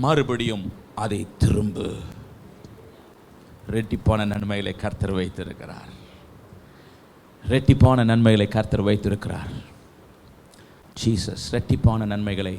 மறுபடியும் அதை திரும்பு. ரெட்டிப்பான நன்மைகளை கர்த்தர் வைத்திருக்கிறார். ரெட்டிப்பான நன்மைகளை கர்த்தர் வைத்திருக்கிறார். ஜீசஸ் ரெட்டிப்பான நன்மைகளை